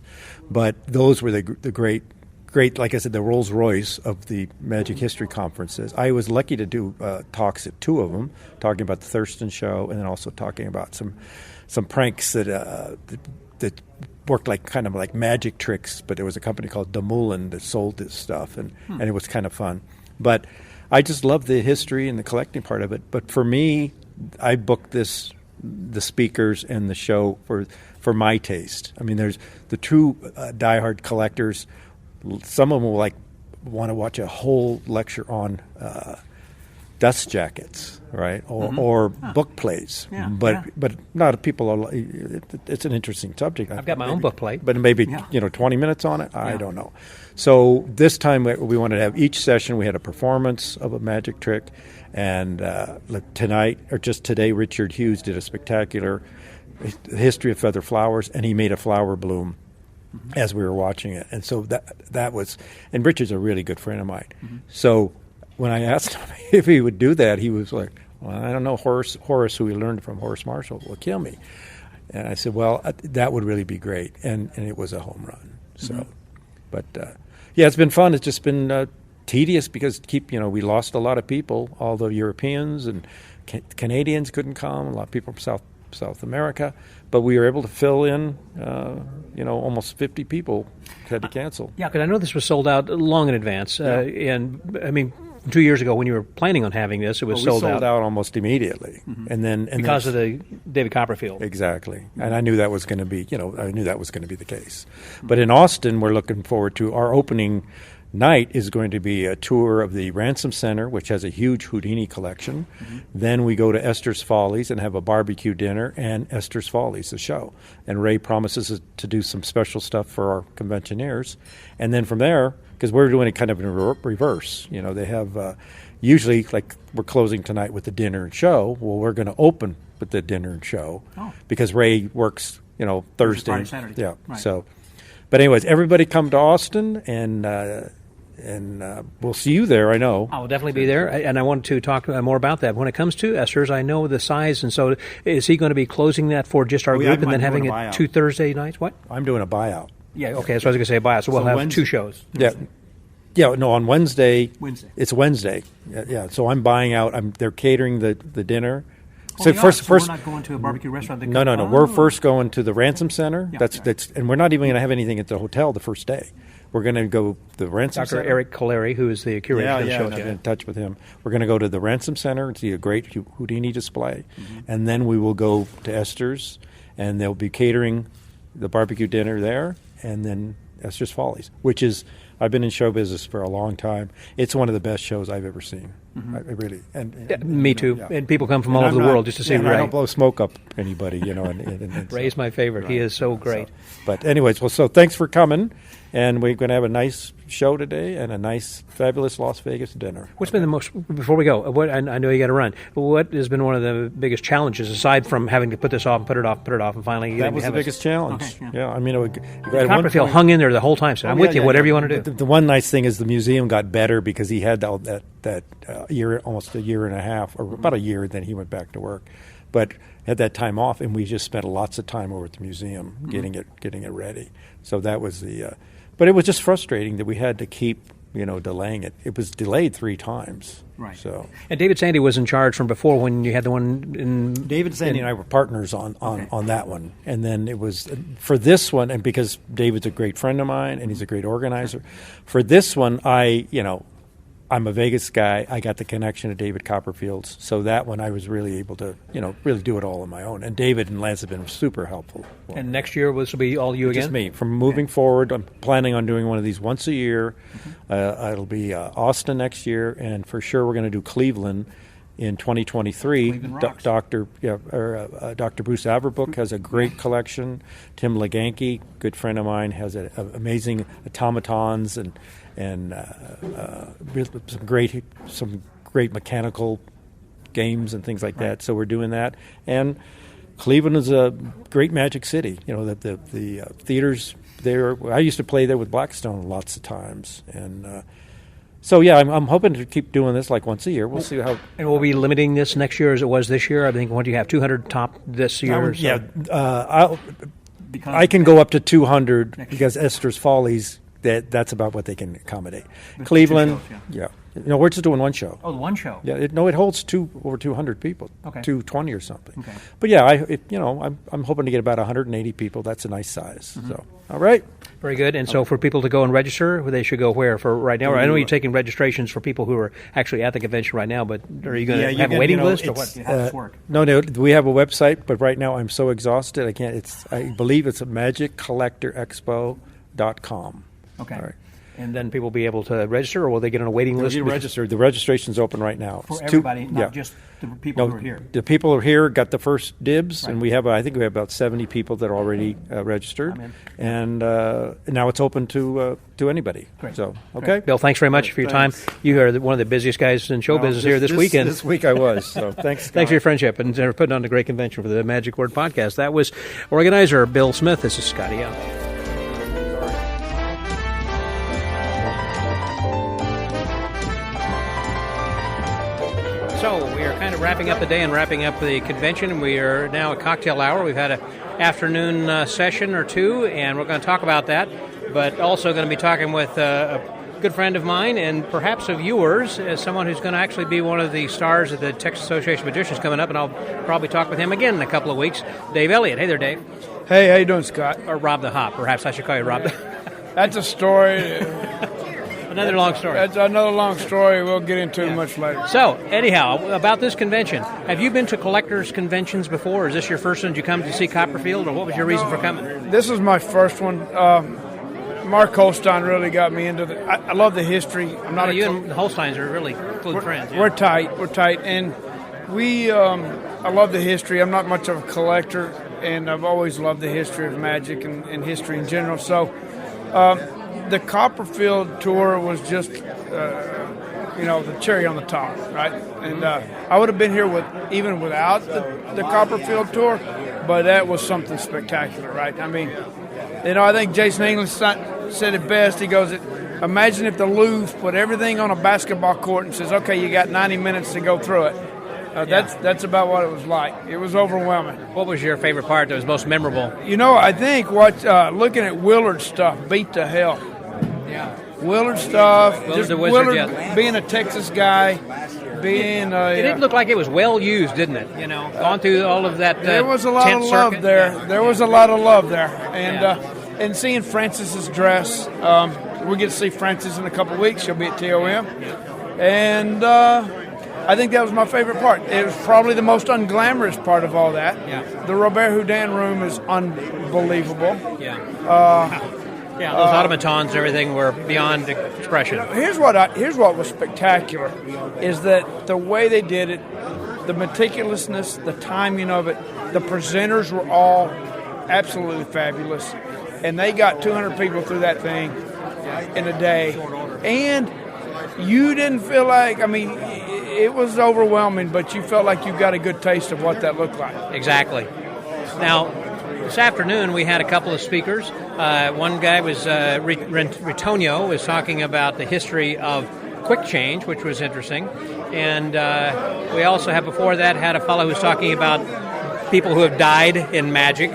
S5: But those were the great, like I said, the Rolls Royce of the Magic History conferences. I was lucky to do talks at two of them, talking about the Thurston show, and then also talking about some pranks that worked kind of like magic tricks. But there was a company called Demulin that sold this stuff, and it was kind of fun. But I just love the history and the collecting part of it. But for me, I booked the speakers and the show for my taste. I mean, there's the true diehard collectors. Some of them will want to watch a whole lecture on dust jackets, right, or book plates. Yeah, but not people. It's an interesting subject.
S2: I've got my own book plate,
S5: but maybe 20 minutes on it. I don't know. So this time we wanted to have each session. We had a performance of a magic trick, and tonight or just today, Richard Hughes did a spectacular history of feather flowers, and he made a flower bloom as we were watching it. And so that was, and Richard's a really good friend of mine. So when I asked him if he would do that, he was like, well, I don't know, Horace, who we learned from, Horace Marshall, will kill me. And I said, well, that would really be great. And it was a home run. So, but it's been fun. It's just been tedious because we lost a lot of people. All the Europeans and Canadians couldn't come. A lot of people from South America, but we were able to fill in. Almost 50 people had to cancel.
S2: Yeah, because I know this was sold out long in advance, and I mean, 2 years ago when you were planning on having this, it was sold out
S5: almost immediately, and
S2: because of the David Copperfield.
S5: Exactly, and I knew that was going to be, the case. But in Austin, we're looking forward to our opening night is going to be a tour of the Ransom Center, which has a huge Houdini collection. Then we go to Esther's Follies and have a barbecue dinner and Esther's Follies, the show. And Ray promises to do some special stuff for our conventioneers. And then from there, because we're doing it kind of in reverse, they have usually, like we're closing tonight with the dinner and show. Well, we're going to open with the dinner and show because Ray works, Thursday.
S2: Friday, Saturday.
S5: Yeah,
S2: right.
S5: So. But anyways, everybody come to Austin, and we'll see you there, I know.
S2: I'll definitely be there, and I wanted to talk more about that. When it comes to Esther's, I know the size, and so is he going to be closing that for just our group and then having it 2 Thursday nights? What?
S5: I'm doing a buyout.
S2: Yeah, okay, so I was going to say buyout, so we'll have 2 shows.
S5: Yeah, no, on Wednesday. It's Wednesday. Yeah, so I'm buying out. They're catering the dinner.
S2: So first, we're not going to a barbecue restaurant.
S5: No. We're first going to the Ransom Center. That's, and we're not even going to have anything at the hotel the first day. We're going to go to the Ransom Center.
S2: Dr. Eric Coleri, who is the curator of the show.
S5: I've been in touch with him. We're going to go to the Ransom Center and see a great Houdini display, and then we will go to Esther's, and they'll be catering the barbecue dinner there, and then Esther's Follies, which is, I've been in show business for a long time. It's one of the best shows I've ever seen. I really,
S2: me too. Yeah. And people come from all over the world just to see Ray.
S5: I don't blow smoke up anybody, and
S2: Ray's my favorite. Right. He is so great.
S5: But anyways, so thanks for coming, and we're going to have a nice show today and a nice, fabulous Las Vegas dinner.
S2: What's been the most, before we go, I know you got to run, what has been one of the biggest challenges, aside from having to put this off and put it off, and finally
S5: that was the biggest challenge.
S2: Okay,
S5: yeah, I mean,
S2: Copperfield hung in there the whole time, so I'm with you, whatever you want to do.
S5: The one nice thing is the museum got better because he had that year, almost a year and a half, or about a year, then he went back to work. But had that time off, and we just spent lots of time over at the museum getting it ready. So that was but it was just frustrating that we had to keep delaying it. It was delayed 3 times.
S2: Right.
S5: So,
S2: and David Sandy was in charge from before when you had the one in.
S5: David Sandy and I were partners on that one, and then it was for this one, and because David's a great friend of mine and he's a great organizer, for this one I'm a Vegas guy. I got the connection to David Copperfield's, so that one I was really able to, really do it all on my own. And David and Lance have been super helpful.
S2: And next year will be all you again?
S5: Just me. From moving forward, I'm planning on doing one of these once a year. It'll be Austin next year, and for sure we're going to do Cleveland in 2023. Dr. Bruce Averbrook has a great collection. Tim Leganke, good friend of mine, has amazing automatons and some great mechanical games and things like that. So we're doing that. And Cleveland is a great magic city. The theaters there. I used to play there with Blackstone lots of times, and so I'm hoping to keep doing this like once a year. We'll see how. And
S2: we'll be limiting this next year as it was this year. I think what do you have 200 top this year?
S5: I can go up to 200 because Esther's Follies. That's about what they can accommodate. Cleveland, we're just doing one show.
S2: Oh, the one show.
S5: Yeah, it holds over 200 people.
S2: Okay.
S5: 220 or something.
S2: Okay.
S5: But yeah, I'm hoping to get about 180 people. That's a nice size. So, all right.
S2: Very good. And so for people to go and register, they should go where for right now? I know you're taking registrations for people who are actually at the convention right now, but are you going to have a waiting list or what? How does this work?
S5: No, we have a website, but right now I'm so exhausted I can't. I believe it's magiccollectorexpo.com.
S2: Okay.
S5: All right.
S2: And then people will be able to register, or will they get on a waiting list?
S5: They'll register. The registration's open right now.
S2: For everybody, not just the people who are here.
S5: The people who are here got the first dibs, and I think we have about 70 people that are already registered. And now it's open to anybody.
S2: Great.
S5: So, okay.
S2: Great. Bill, thanks very much for your time. You are one of the busiest guys in show business here this weekend.
S5: This week I was. So thanks.
S2: Thanks for your friendship and for putting on a great convention for the Magic Word Podcast. That was organizer Bill Smith. This is Scotty Young. So we are kind of wrapping up the day and wrapping up the convention. We are now at cocktail hour. We've had an afternoon session or two, and we're going to talk about that, but also going to be talking with good friend of mine and perhaps of yours, as someone who's going to actually be one of the stars of the Texas Association of Magicians coming up, and I'll probably talk with him again in a couple of weeks. Dave Elliott. Hey there, Dave.
S6: Hey, how you doing, Scott?
S2: Or Rob the Hop. Perhaps I should call you Rob the
S6: That's a story.
S2: Another long story.
S6: That's another long story we'll get into much later.
S2: So, anyhow, about this convention. Have you been to collectors' conventions before? Or is this your first one? Did you come to see Copperfield, or what was your reason for coming?
S6: This is my first one. Mark Holstein really got me into I love the history. I'm not
S2: you and the Holsteins are really close friends. Yeah.
S6: We're tight. And I love the history. I'm not much of a collector, and I've always loved the history of magic and history in general. So, the Copperfield tour was just, the cherry on the top, right? And I would have been here even without the Copperfield tour, but that was something spectacular, right? I mean, I think Jason English said it best. He goes, imagine if the Louvre put everything on a basketball court and says, okay, you got 90 minutes to go through it. That's about what it was like. It was overwhelming.
S2: What was your favorite part that was most memorable?
S6: I think looking at Willard's stuff beat to hell.
S2: Yeah.
S6: Willard stuff.
S2: Willard the Wizard,
S6: Willard being a Texas guy, being
S2: it didn't look like it was well used, didn't it? Gone through all of that.
S6: There was a lot of love there.
S2: Yeah.
S6: There was a lot of love there, and seeing Francis's dress. We get to see Francis in a couple of weeks. She'll be at TOM, and I think that was my favorite part. It was probably the most unglamorous part of all that.
S2: Yeah.
S6: The Robert Houdin room is unbelievable.
S2: Yeah. Yeah, those automatons and everything were beyond expression.
S6: Here's what was spectacular, is that the way they did it, the meticulousness, the timing of it, the presenters were all absolutely fabulous, and they got 200 people through that thing in a day, and you didn't feel like, it was overwhelming, but you felt like you got a good taste of what that looked like.
S2: Exactly. Now, this afternoon we had a couple of speakers. One guy was Ritonio was talking about the history of quick change, which was interesting. And we also had before that had a fellow who was talking about people who have died in magic.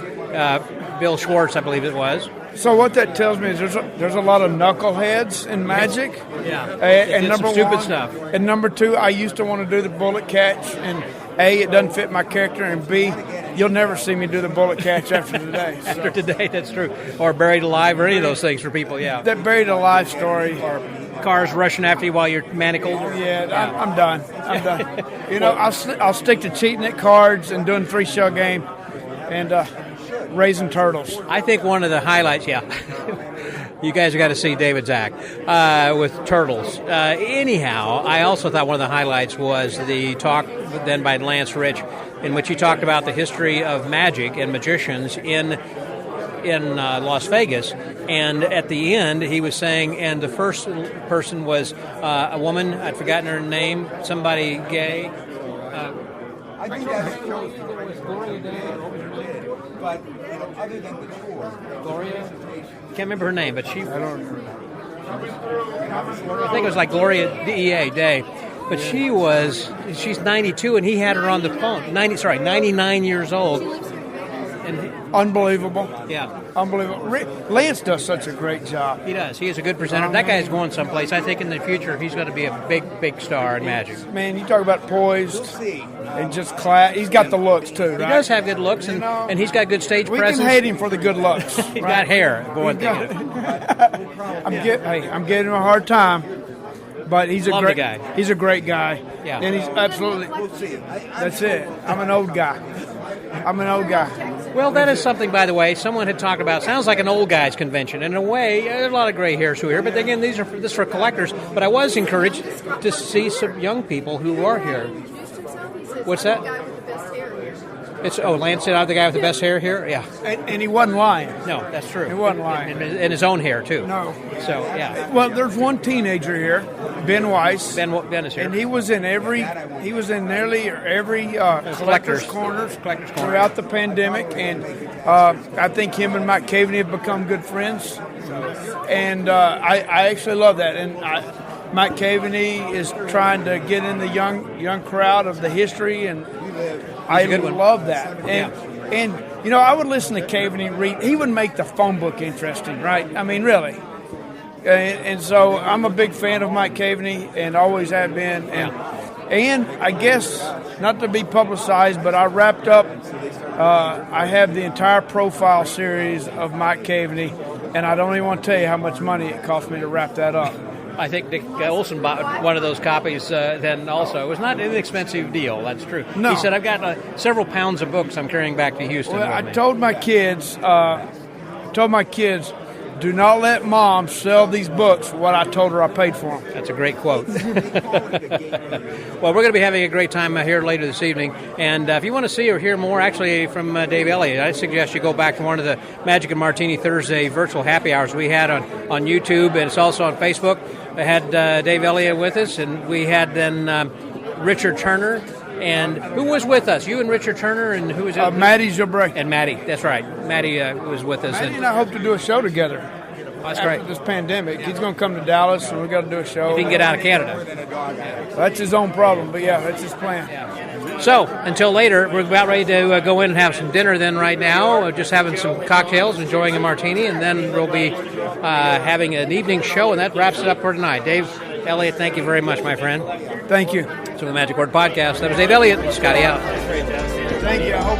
S2: Bill Schwartz, I believe it was.
S6: So what that tells me is there's a lot of knuckleheads in magic.
S2: Yeah.
S6: And
S2: number
S6: stupid
S2: one, stuff.
S6: And number two, I used to want to do the bullet catch, and A, it doesn't fit my character, and B, you'll never see me do the bullet catch after today. So.
S2: After today, that's true. Or buried alive, or any of those things for people. Yeah.
S6: That buried alive story.
S2: Or cars rushing after you while you're manacled.
S6: Yeah. I'm done. I'll stick to cheating at cards and doing 3-shell game, and raising turtles.
S2: I think one of the highlights, you guys have got to see David's act with turtles. Anyhow, I also thought one of the highlights was the talk then by Lance Rich, in which he talked about the history of magic and magicians in Las Vegas. And at the end, he was saying, and the first person was a woman, I'd forgotten her name, somebody gay.
S7: I think that was Gloria Day, or what was her name? But other than the tour,
S2: Gloria? Can't remember her name, but she...
S6: I don't remember.
S2: I think it was like Gloria DEA Day. But she's 92, and he had her on the phone. 99 years old. And
S6: Unbelievable.
S2: Yeah.
S6: Unbelievable. Lance does such a great job.
S2: He does. He is a good presenter. That guy's going someplace. I think in the future he's going to be a big star in magic.
S6: Man, you talk about poised and just class. He's got the looks, too, right?
S2: He does have good looks, and he's got good stage presence.
S6: We can hate him for the good looks.
S2: He's got hair going through.
S6: I'm giving him a hard time. But he's a great
S2: guy.
S6: He's a great guy.
S2: Yeah.
S6: And he's absolutely. That's it. I'm an old guy.
S2: Well, that is something, by the way, someone had talked about. Sounds like an old guy's convention. In a way, there's a lot of gray hairs who are here. But again, this is for collectors. But I was encouraged to see some young people who are here. What's that? It's Lance said I'm the guy with the best hair here? Yeah.
S6: And he wasn't lying.
S2: No, that's true.
S6: He wasn't lying.
S2: And his own hair, too.
S6: No.
S2: So, yeah.
S6: Well, there's one teenager here, Ben Weiss.
S2: Ben is here.
S6: And he was in nearly every collector's corner throughout the pandemic. And I think him and Mike Caveney have become good friends. And I actually love that. And Mike Caveney is trying to get in the young crowd of the history, and I love that. And I would listen to Caveney read. He would make the phone book interesting, right? I mean, really. and so I'm a big fan of Mike Caveney and always have been. And I guess, not to be publicized, but I wrapped up, I have the entire profile series of Mike Caveney, and I don't even want to tell you how much money it cost me to wrap that up.
S2: I think Dick Olson bought one of those copies then also. It was not an inexpensive deal, that's true.
S6: No.
S2: He said, I've got several pounds of books I'm carrying back to Houston.
S6: Well, I told my kids, do not let Mom sell these books for what I told her I paid for them.
S2: That's a great quote. Well, we're going to be having a great time here later this evening. And if you want to see or hear more actually from Dave Elliott, I'd suggest you go back to one of the Magic and Martini Thursday virtual happy hours we had on YouTube, and it's also on Facebook. I had Dave Elliott with us, and we had then Richard Turner. And who was with us? You and Richard Turner, and who was it?
S6: Maddie Gilbreth.
S2: And Maddie, that's right. Maddie was with us.
S6: Maddie and I hope to do a show together.
S2: That's
S6: after
S2: great.
S6: This pandemic. He's going to come to Dallas, and we've got to do a show.
S2: If he can get out of Canada.
S6: That's his own problem, but yeah, that's his plan.
S2: So, until later, we're about ready to go in and have some dinner then right now, just having some cocktails, enjoying a martini, and then we'll be having an evening show, and that wraps it up for tonight. Dave Elliott, thank you very much, my friend.
S6: Thank you.
S2: To the Magic Word Podcast. That was Dave Elliott. Scotty out.
S6: Thank you. I hope.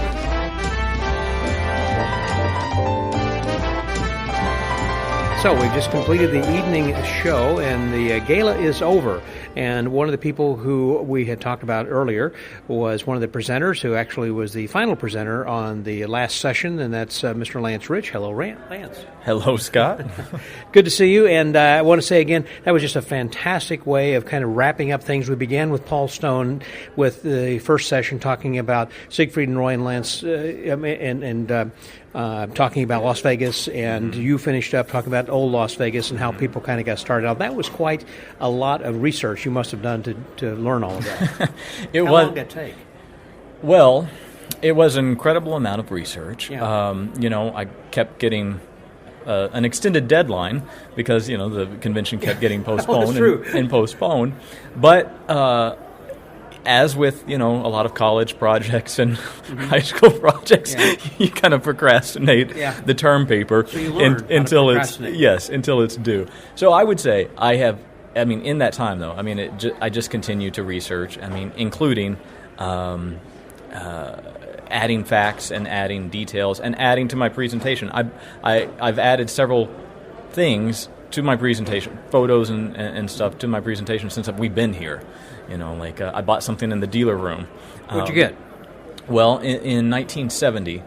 S2: So we've just completed the evening show, and the gala is over. And one of the people who we had talked about earlier was one of the presenters who actually was the final presenter on the last session, and that's Mr. Lance Rich. Hello, Lance.
S8: Hello, Scott.
S2: Good to see you. And I want to say again, that was just a fantastic way of kind of wrapping up things. We began with Paul Stone with the first session talking about Siegfried and Roy and Lance talking about Las Vegas, and you finished up talking about old Las Vegas and how people kind of got started out. That was quite a lot of research you must have done to learn all of that. How long did that take?
S8: Well, it was an incredible amount of research.
S2: Yeah.
S8: I kept getting an extended deadline because, the convention kept getting postponed and postponed. But as with, a lot of college projects and high school projects, you kind of procrastinate the term paper until it's due. So I would say in that time, though, I just continue to research, including adding facts and adding details and adding to my presentation. I've added several things to my presentation, photos and stuff to my presentation since we've been here. I bought something in the dealer room.
S2: What'd you get?
S8: Well, in 1970,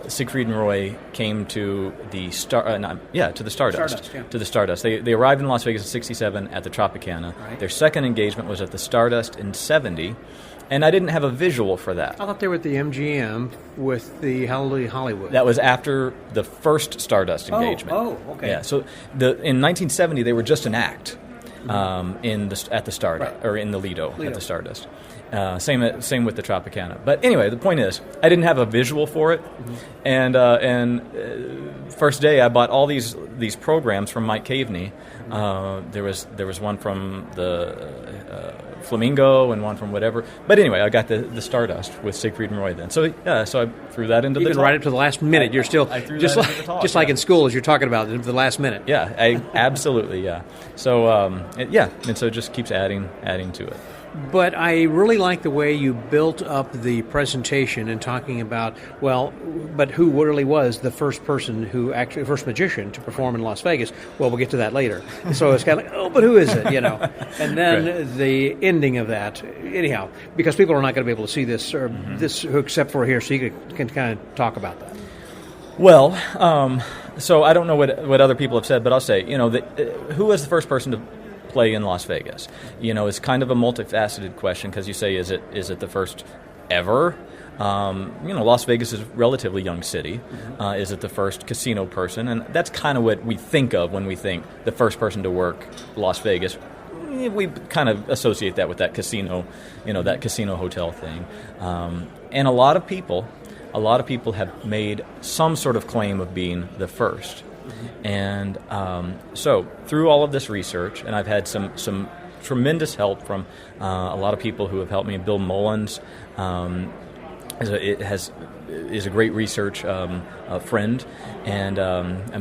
S8: Siegfried and Roy came to the Stardust. To the Stardust. They arrived in Las Vegas in '67 at the Tropicana.
S2: Right.
S8: Their second engagement was at the Stardust in '70, and I didn't have a visual for that.
S2: I thought they were at the MGM with the Hallelujah Hollywood.
S8: That was after the first Stardust engagement.
S2: Oh, okay.
S8: Yeah. So in 1970 they were just an act at the Stardust, or in the Lido at the Stardust. Same with the Tropicana. But anyway, the point is, I didn't have a visual for it, and first day I bought all these programs from Mike Caveney. There was one from the Flamingo and one from whatever. But anyway, I got the Stardust with Siegfried and Roy then. So I threw that into the talk.
S2: Right up to the last minute. You're still
S8: I threw
S2: just
S8: that
S2: like
S8: into the talk,
S2: just like in school as you're talking about it, the last minute.
S8: Yeah, absolutely, yeah. So and so it just keeps adding to it.
S2: But I really like the way you built up the presentation and talking about, but who really was the first person first magician to perform in Las Vegas? Well, we'll get to that later. So it's kind of like, but who is it, And then the ending of that, anyhow, because people are not going to be able to see this or this except for here, so you can kind of talk about that.
S8: Well, so I don't know what other people have said, but I'll say, who was the first person to play in Las Vegas? It's kind of a multifaceted question because you say, is it the first ever? Las Vegas is a relatively young city. Is it the first casino person? And that's kind of what we think of when we think the first person to work Las Vegas. We kind of associate that with that casino, that casino hotel thing. And a lot of people have made some sort of claim of being the first. And so through all of this research, and I've had some tremendous help from a lot of people who have helped me. Bill Mullins is a great research friend, and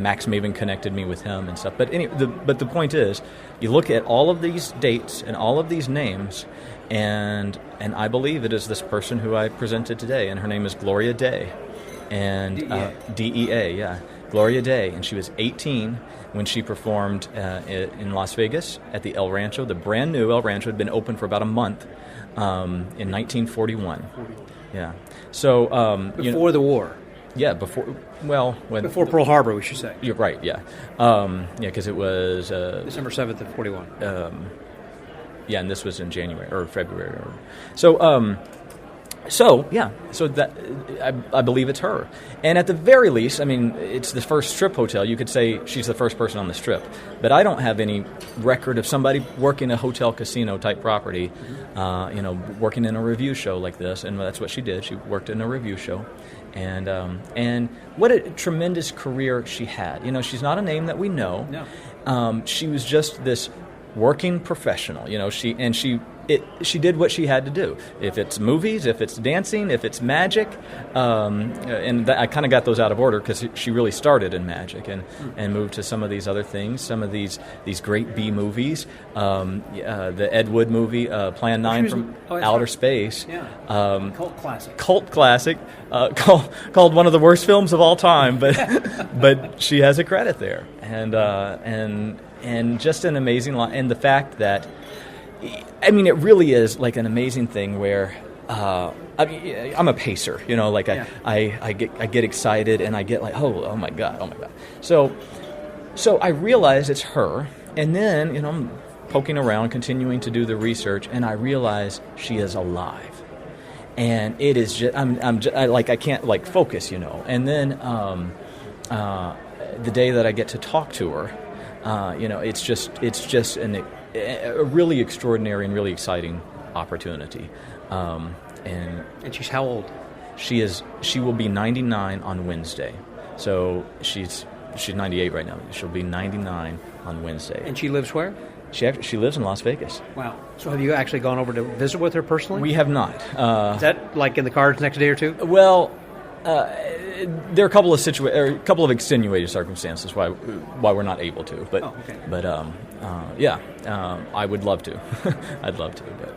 S8: Max Maven connected me with him and stuff. But the point is, you look at all of these dates and all of these names, and I believe it is this person who I presented today, and her name is Gloria Day, and DEA, yeah, Gloria Day, and she was 18 when she performed in Las Vegas at the El Rancho. The brand new El Rancho had been open for about a month in 1941. Yeah. So
S2: before the war.
S8: Yeah, before
S2: Pearl Harbor, we should say.
S8: You're right. Yeah. Yeah, because it was
S2: December 7th of 41.
S8: Yeah, and this was in January or February. So that I believe it's her. And at the very least, I mean, it's the first strip hotel. You could say she's the first person on the strip. But I don't have any record of somebody working a hotel casino type property, working in a review show like this. And that's what she did. She worked in a review show. And what a tremendous career she had. You know, she's not a name that we know.
S2: No.
S8: She was just this working professional. You know, she did what she had to do. If it's movies, if it's dancing, if it's magic, I kind of got those out of order because she really started in magic and moved to some of these other things, some of these great B movies, the Ed Wood movie, Plan 9 from Outer Space, cult classic, called one of the worst films of all time, but she has a credit there, and just an amazing line, and the fact that, I mean, it really is like an amazing thing where I'm a pacer, you know, like I get excited and I get like, oh my god. So I realize it's her, and then, you know, I'm poking around, continuing to do the research, and I realize she is alive, and it is just I can't like focus, you know, and then the day that I get to talk to her, you know, it's just a really extraordinary and really exciting opportunity. And
S2: she's how old?
S8: She will be 99 on Wednesday. So she's 98 right now. She'll be 99 on Wednesday.
S2: And she lives where?
S8: She lives in Las Vegas.
S2: Wow. So have you actually gone over to visit with her personally?
S8: We have not.
S2: Is that like in the cards next day or two?
S8: Well, there are a couple of extenuating circumstances why we're not able to. But I would love to. I'd love to,
S2: but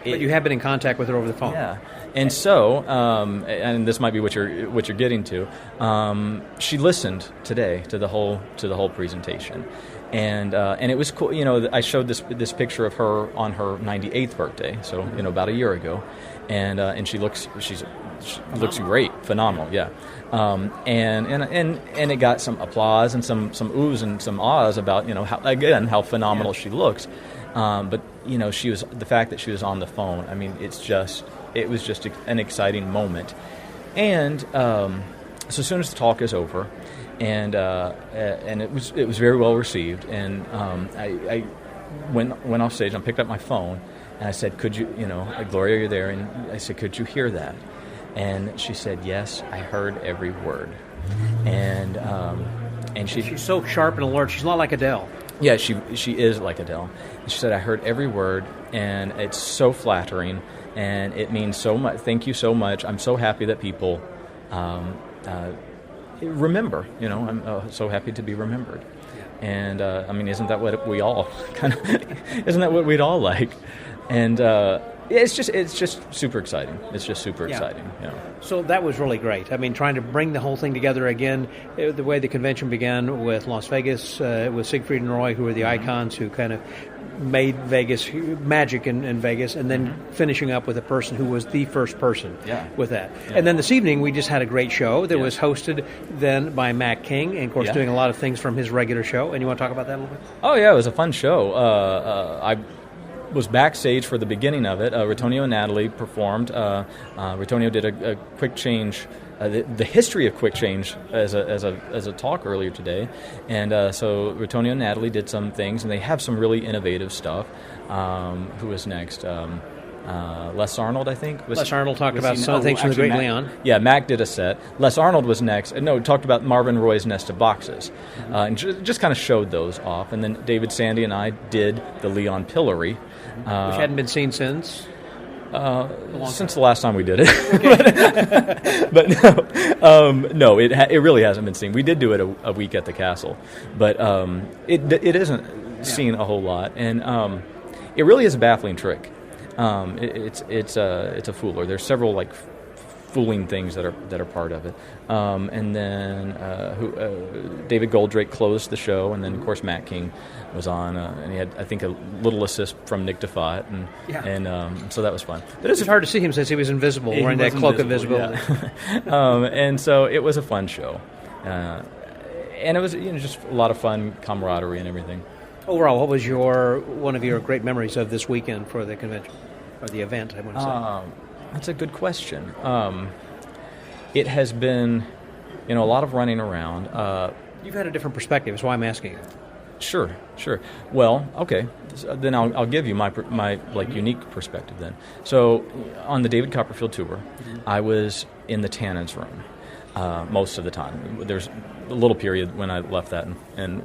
S2: you have been in contact with her over the phone.
S8: Yeah, and so and this might be what you're getting to. She listened today to the whole presentation. And it was cool. You know, I showed this picture of her on her 98th birthday, so, you know, about a year ago, and she looks great, phenomenal, yeah. And it got some applause and some oohs and some ahs about, you know, how phenomenal she looks. But, you know, the fact that she was on the phone. I mean, it was just an exciting moment. And so as soon as the talk is over. And it was very well received. And I went off stage and picked up my phone, and I said, "Could you, you know, Gloria, you're there?" And I said, "Could you hear that?" And she said, "Yes, I heard every word." And she's
S2: so sharp and alert. She's not like Adele.
S8: Yeah, she is like Adele. And she said, "I heard every word, and it's so flattering, and it means so much. Thank you so much. I'm so happy that people." Remember, you know, I'm so happy to be remembered, and I mean, isn't that what we all isn't that what we'd all like? And it's just super exciting. It's just super exciting. You know.
S2: So that was really great. I mean, trying to bring the whole thing together again, the way the convention began with Las Vegas, with Siegfried and Roy, who were the icons who kind of made Vegas magic in Vegas, and then finishing up with a person who was the first person with that. Yeah. And then this evening we just had a great show that was hosted then by Mac King, and of course doing a lot of things from his regular show. And you want to talk about that a little bit? Oh yeah, it was a fun show. I was backstage for the beginning of it. Ritonio and Natalie performed. Ritonio did a quick change. The history of quick change as a talk earlier today, and so Ritonio and Natalie did some things, and they have some really innovative stuff. Who was next? Les Arnold, I think. Les Arnold talked about some things from the Great Leon.
S8: Yeah, Mac did a set. Les Arnold was next. No, talked about Marvin Roy's Nest of Boxes, and just kind of showed those off. And then David Sandy and I did the Leon Pillory,
S2: which hadn't been seen since.
S8: Since the last time we did it, but no, it really hasn't been seen. We did do it a week at the castle, but it isn't seen a whole lot, and it really is a baffling trick. It's a fooler. There's several like fooling things that are part of it, and then David Goldrake closed the show, and then of course Matt King was on, and he had, I think, a little assist from Nick Defoe, and so that was fun.
S2: But it's hard to see him since he was invisible, wearing that cloak of invisibility.
S8: Yeah. And so it was a fun show, and it was just a lot of fun camaraderie and everything.
S2: Overall, what was one of your great memories of this weekend for the convention or the event? I want to say.
S8: That's a good question. It has been, a lot of running around.
S2: You've had a different perspective. That's why I'm asking you.
S8: Sure. Well, okay. So then I'll give you my like unique perspective then. So on the David Copperfield tour, I was in the Tannins room most of the time. There's a little period when I left that, and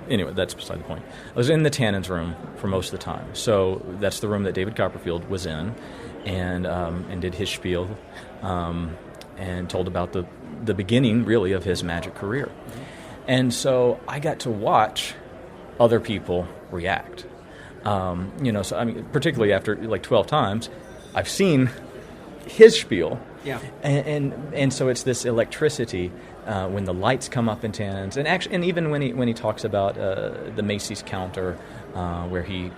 S8: anyway, that's beside the point. I was in the Tannins room for most of the time. So that's the room that David Copperfield was in, and did his spiel, and told about the beginning really of his magic career. And so I got to watch other people react. So I mean, particularly after like 12 times, I've seen his spiel.
S2: Yeah.
S8: And so it's this electricity when the lights come up in Tannins, and even when he talks about the Macy's counter where he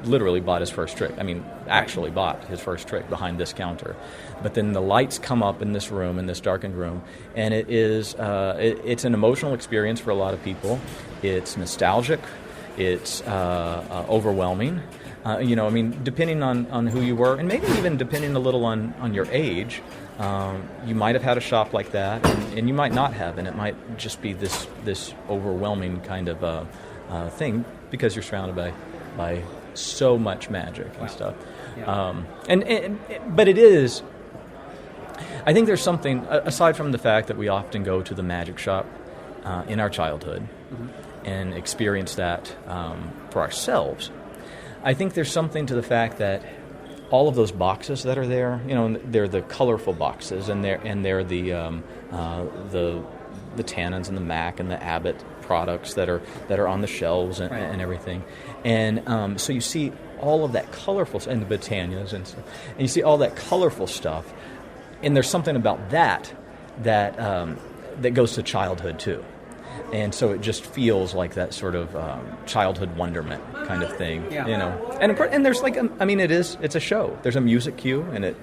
S8: literally bought his first trick. I mean, actually bought his first trick behind this counter. But then the lights come up in this room, in this darkened room, and it is it's an emotional experience for a lot of people. It's nostalgic. It's overwhelming. Depending on who you were, and maybe even depending a little on your age, you might have had a shop like that, and you might not have, and it might just be this overwhelming kind of thing because you're surrounded by so much magic and stuff. Yeah. But it is. I think there's something aside from the fact that we often go to the magic shop in our childhood and experience that for ourselves. I think there's something to the fact that all of those boxes that are there, they're the colorful boxes, and they're the Tannins and the Mac and the Abbott products that are on the shelves and everything, and so you see all of that colorful, and the Britannias and stuff, and you see all that colorful stuff, and there's something about that goes to childhood too. And so it just feels like that sort of childhood wonderment kind of thing, And of course, and there's it's a show. There's a music cue, and it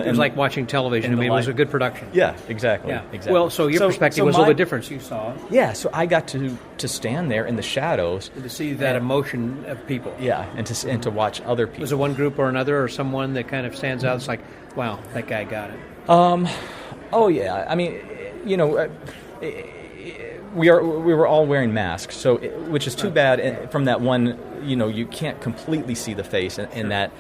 S8: was
S2: like watching television. It was a good production.
S8: Yeah, exactly. Yeah. Exactly.
S2: Well, so your perspective was a little bit different. You saw it.
S8: Yeah, so I got to stand there in the shadows
S2: to see that emotion of people.
S8: Yeah, and to watch other people.
S2: Was it one group or another, or someone that kind of stands out? It's like, wow, that guy got it.
S8: Oh yeah. I mean, we were all wearing masks, so which is too bad from that one. You can't completely see the face in that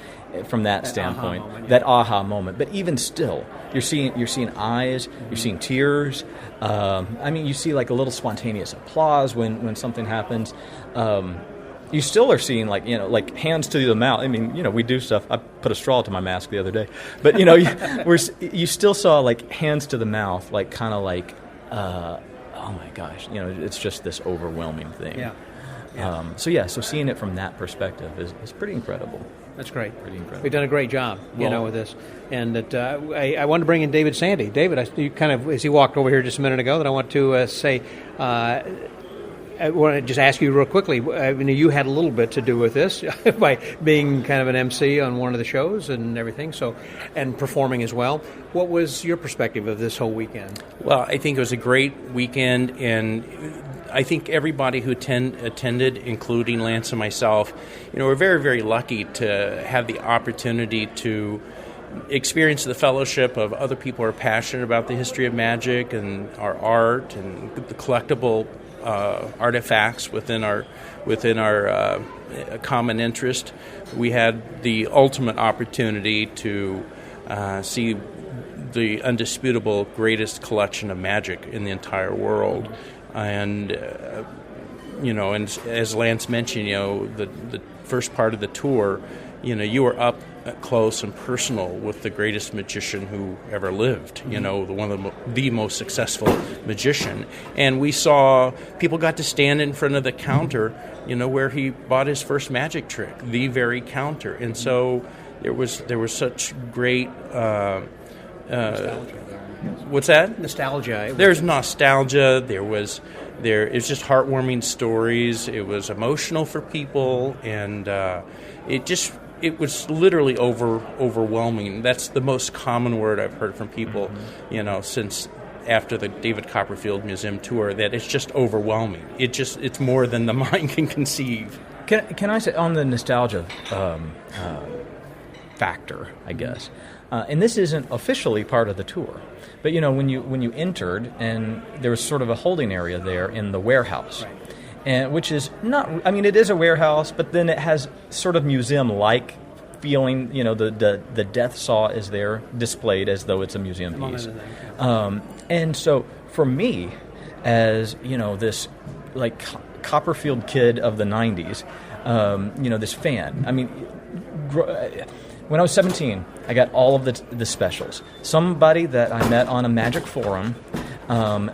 S8: from that standpoint, that aha moment. But even still, you're seeing eyes, you're seeing tears. You see like a little spontaneous applause when something happens. You still are seeing like hands to the mouth. I mean, we do stuff. I put a straw to my mask the other day, but you still saw like hands to the mouth, like kind of like. Oh my gosh, it's just this overwhelming thing. Yeah. So seeing it from that perspective is pretty incredible.
S2: That's great.
S8: Pretty incredible.
S2: We've done a great job, with this. And that I wanted to bring in David Sandy. David, you kind of, as he walked over here just a minute ago, that I want to say, I want to just ask you real quickly. You had a little bit to do with this by being kind of an MC on one of the shows and everything. So, and performing as well. What was your perspective of this whole weekend?
S9: Well, I think it was a great weekend, and I think everybody who attended, including Lance and myself, we're very, very lucky to have the opportunity to experience the fellowship of other people who are passionate about the history of magic and our art and the collectible artifacts within our common interest. We had the ultimate opportunity to see the undisputable greatest collection of magic in the entire world, and and as Lance mentioned, the first part of the tour, you were up close and personal with the greatest magician who ever lived, the most successful magician. And we saw people got to stand in front of the counter, where he bought his first magic trick, the very counter. And so there was such great what's that?
S2: Nostalgia.
S9: There's nostalgia. It's just heartwarming stories. It was emotional for people, and it was literally overwhelming. That's the most common word I've heard from people, since after the David Copperfield Museum tour, that it's just overwhelming. It's more than the mind can conceive.
S8: Can I say on the nostalgia factor, I guess, and this isn't officially part of the tour, but when you entered, and there was sort of a holding area there in the warehouse.
S2: Right.
S8: And which is not, it is a warehouse, but then it has sort of museum-like feeling. The death saw is there displayed as though it's a museum piece. And so for me, as this like Copperfield kid of the 90s, this fan. When I was 17, I got all of the specials. Somebody that I met on a magic forum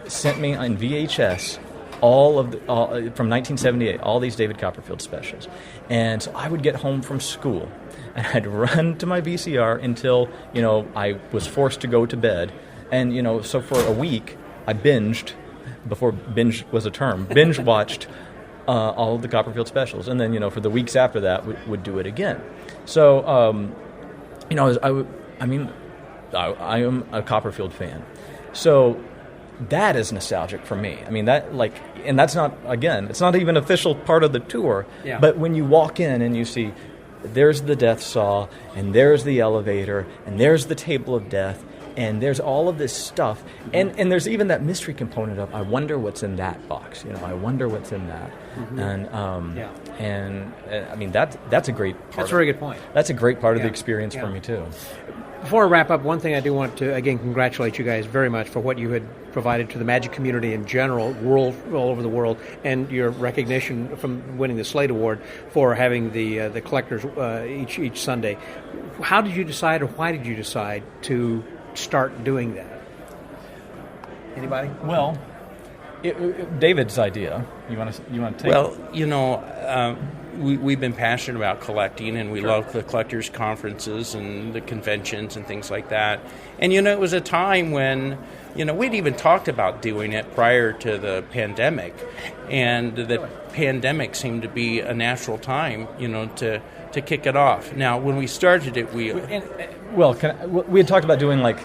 S8: sent me on VHS all from 1978, all these David Copperfield specials. And so I would get home from school, and I'd run to my VCR until, I was forced to go to bed. And, so for a week, I binged, before binge was a term, binge-watched all of the Copperfield specials. And then, for the weeks after that, would do it again. So, I am a Copperfield fan. So that is nostalgic for me. And that's not, again, it's not even official part of the tour.
S2: Yeah.
S8: But when you walk in and you see, there's the death saw, and there's the elevator, and there's the table of death, and there's all of this stuff, and there's even that mystery component of, I wonder what's in that box. I wonder what's in that. And that's a great part.
S2: That's a very good point.
S8: That's a great part of the experience for me too.
S2: Before I wrap up, one thing I do want to, again, congratulate you guys very much for what you had provided to the magic community in general, all over the world, and your recognition from winning the Slate Award for having the collectors each Sunday. How did you decide, or why did you decide to start doing that? Anybody?
S8: Well, David's idea. You want to take?
S9: Well, we've been passionate about collecting, and we love the collectors' conferences and the conventions and things like that. And it was a time when we'd even talked about doing it prior to the pandemic, and the pandemic seemed to be a natural time, to kick it off. Now, when we started it, we
S8: had talked about doing like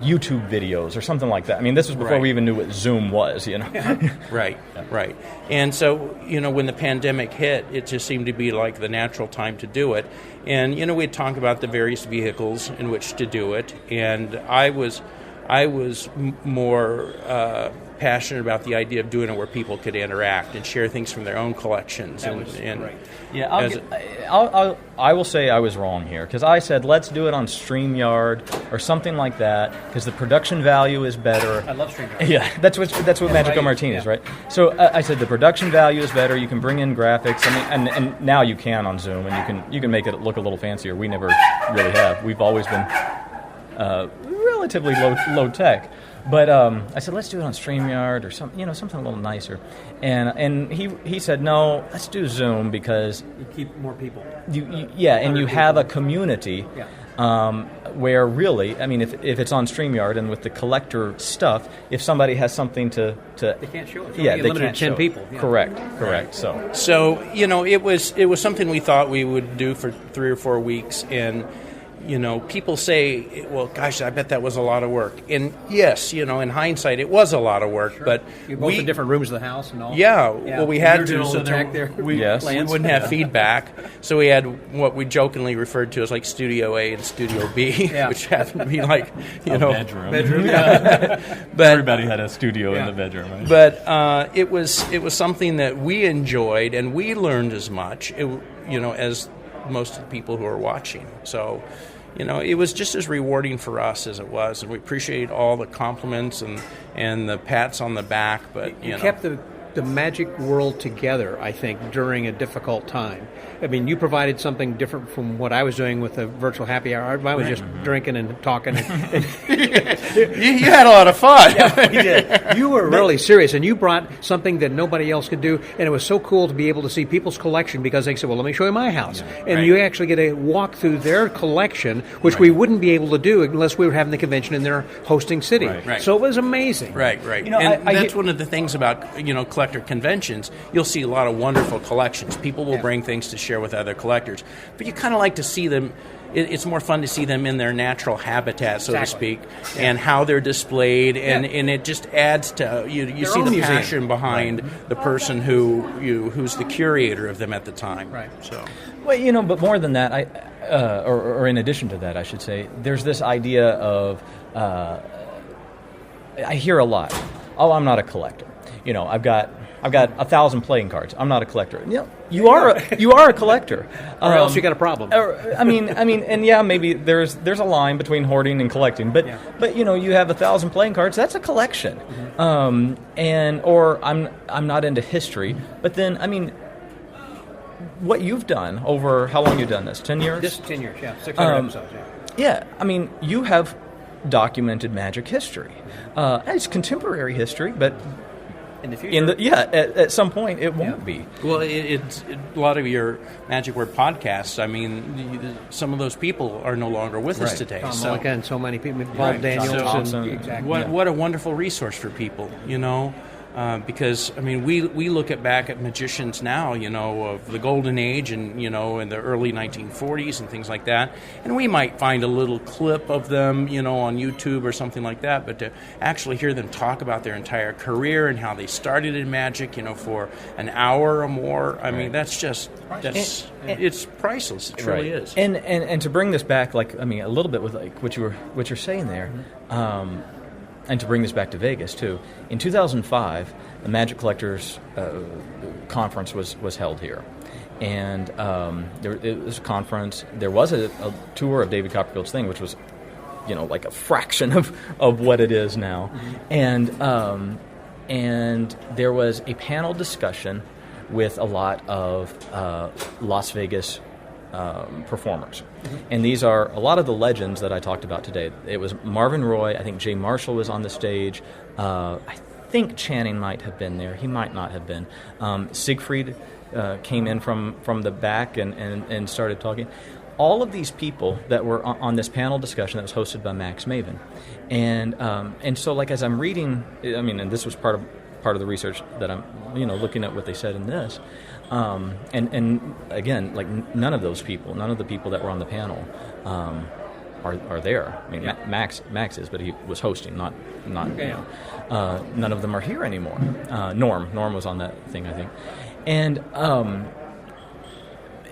S8: YouTube videos or something like that. This was before we even knew what Zoom was,
S9: Right. And so, when the pandemic hit, it just seemed to be like the natural time to do it. And, we'd talk about the various vehicles in which to do it. And I was more passionate about the idea of doing it where people could interact and share things from their own collections.
S2: Right.
S8: Yeah, I will say I was wrong here, because I said let's do it on StreamYard or something like that, because the production value is better.
S2: I love StreamYard.
S8: Yeah, that's what Magico Martinez, right? So I said the production value is better. You can bring in graphics, and now you can on Zoom, and you can make it look a little fancier. We never really have. We've always been relatively low tech. But I said, let's do it on StreamYard or something a little nicer. And he said, no, let's do Zoom, because
S2: you keep more people.
S8: You have a community. Yeah. Where really, if it's on StreamYard and with the collector stuff, if somebody has something to
S2: they can't show it.
S8: They
S2: limited
S8: can't
S2: 10
S8: show
S2: people.
S8: Yeah. Correct.
S9: So it was something we thought we would do for 3 or 4 weeks, and people say, well, gosh, I bet that was a lot of work. And yes, in hindsight, it was a lot of work. Sure. But
S2: you're both in different rooms of the house and all.
S9: Yeah, well, we had to.
S2: So
S9: we wouldn't have feedback. So we had what we jokingly referred to as like Studio A and Studio B, which happened to be like,
S8: bedroom.
S9: Yeah. But
S8: everybody had a studio in the bedroom, right?
S9: But it was something that we enjoyed, and we learned as much, as most of the people who are watching. So, it was just as rewarding for us as it was, and we appreciate all the compliments and the pats on the back. But
S2: you kept the the magic world together, I think, during a difficult time. I mean, you provided something different from what I was doing with the virtual happy hour. I was just drinking and talking. And
S9: You had a lot of fun.
S2: Yeah, we did. You were really serious, and you brought something that nobody else could do, and it was so cool to be able to see people's collection, because they said, well, let me show you my house. And you actually get to walk through their collection, which we wouldn't be able to do unless we were having the convention in their hosting city.
S9: Right.
S2: So it was amazing.
S9: Right.
S2: You know,
S9: And that's one of the things about, collector conventions. You'll see a lot of wonderful collections. People will bring things to share with other collectors. But you kind of like to see them. It's more fun to see them in their natural habitat, so to speak, and how they're displayed, and it just adds to you see the passion behind the person who's the curator of them at the time.
S2: Right.
S9: So,
S8: well, but more than that, or in addition to that, I should say, there's this idea of I hear a lot. Oh, I'm not a collector. I've got 1,000 playing cards. I'm not a collector. You are a collector,
S2: or else you got a problem.
S8: I mean, and yeah, maybe there's a line between hoarding and collecting, but you have 1,000 playing cards. That's a collection, or I'm not into history. But then, I mean, what you've done over how long you've done this? 10 years.
S2: Just 10 years, yeah. 600 episodes.
S8: Yeah, I mean, you have documented magic history. It's contemporary history, but
S2: in the future,
S8: at some point it won't be.
S9: Well, it's a lot of your Magic Word podcasts. I mean, some of those people are no longer with us today.
S2: Tom Mullica and so many people, Bob Daniels,
S9: What a wonderful resource for people, because I mean, we look back at magicians now, of the golden age, and in the early 1940s and things like that, and we might find a little clip of them, on YouTube or something like that. But to actually hear them talk about their entire career and how they started in magic, for an hour or more, I mean, it's priceless. It truly is.
S8: And to bring this back, a little bit with what you're saying there. And to bring this back to Vegas, too, in 2005, the Magic Collectors Conference was held here. And it was a conference. There was a tour of David Copperfield's thing, which was, like a fraction of what it is now. Mm-hmm. And there was a panel discussion with a lot of Las Vegas performers. Mm-hmm. And these are a lot of the legends that I talked about today. It was Marvin Roy. I think Jay Marshall was on the stage. I think Channing might have been there. He might not have been. Siegfried came in from the back and started talking. All of these people that were on this panel discussion that was hosted by Max Maven. And so, as I'm reading, and this was part of the research that I'm, looking at what they said in this. And again, none of the people that were on the panel are there. I mean, Max is, but he was hosting, not. None of them are here anymore. Norm was on that thing, I think, and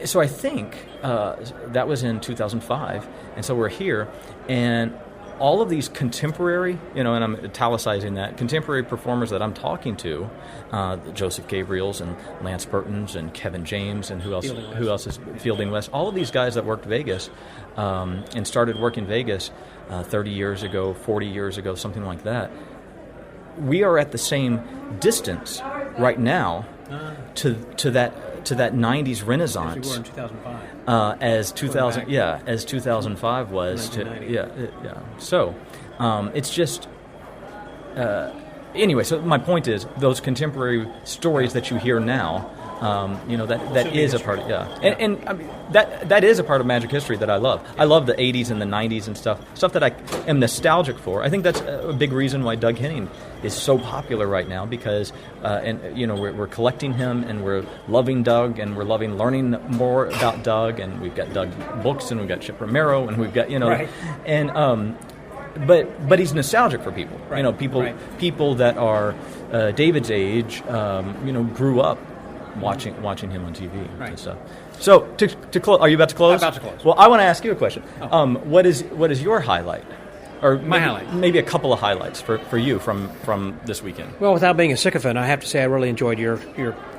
S8: so I think that was in 2005, and so we're here, and all of these contemporary, and I'm italicizing that, contemporary performers that I'm talking to, Joseph Gabriels and Lance Burtons and Kevin James and who else is Fielding West, all of these guys that worked Vegas and started working Vegas 30 years ago, 40 years ago, something like that. We are at the same distance right now to that 90s Renaissance.
S2: As we were in 2005.
S8: As 2005 was to So it's just anyway. So my point is, those contemporary stories that you hear now, that is a part of and I mean, that is a part of magic history that I love. I love the 80s and the 90s and stuff that I am nostalgic for. I think that's a big reason why Doug Henning is so popular right now, because we're collecting him, and we're loving Doug, and we're loving learning more about Doug, and we've got Doug books, and we've got Chip Romero, and we've got and but he's nostalgic for people. People that are David's age, grew up watching him on TV and stuff. So to close, are you about to close?
S2: I'm about to close.
S8: Well, I want to ask you a question. What is your highlight or
S2: My highlight.
S8: maybe a couple of highlights for you from this weekend.
S2: Well, without being a sycophant, I have to say I really enjoyed your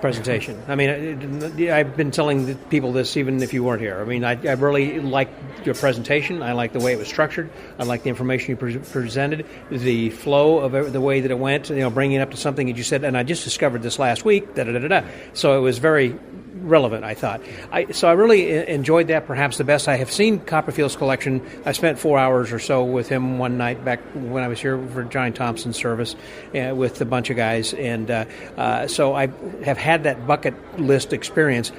S2: presentation. I mean, I've been telling the people this even if you weren't here. I mean, I really liked your presentation. I liked the way it was structured. I liked the information you presented, the flow of the way that it went, bringing it up to something that you said, and I just discovered this last week, da-da-da-da-da. So it was very relevant, I thought. So I really enjoyed that, perhaps the best I have seen Copperfield's collection. I spent 4 hours or so with him one night back when I was here for Johnny Thompson's service with a bunch of guys, and so I have had that bucket list experience,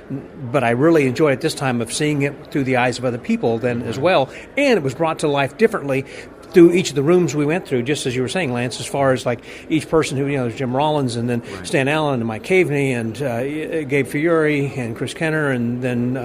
S2: but I really enjoyed it this time of seeing it through the eyes of other people then as well, and it was brought to life differently through each of the rooms we went through, just as you were saying, Lance, as far as like each person who, there's Jim Rollins and then Stan Allen and Mike Caveney and Gabe Fiore and Chris Kenner and then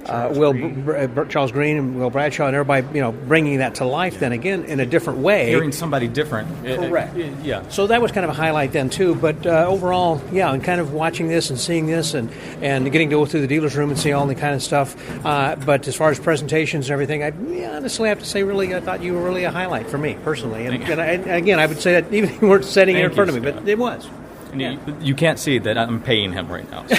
S2: Charles Green and Will Bradshaw and everybody, bringing that to life then again in a different way.
S8: Hearing somebody different.
S2: Correct.
S8: Yeah.
S2: So that was kind of a highlight then too, but overall, and kind of watching this and seeing this and getting to go through the dealer's room and see all the kind of stuff. But as far as presentations and everything, I honestly have to say, really, I thought you were really a highlight for me personally, and again, I would say that even if you weren't sitting here in front of me, but it was.
S8: And you can't see that I'm paying him right now. So.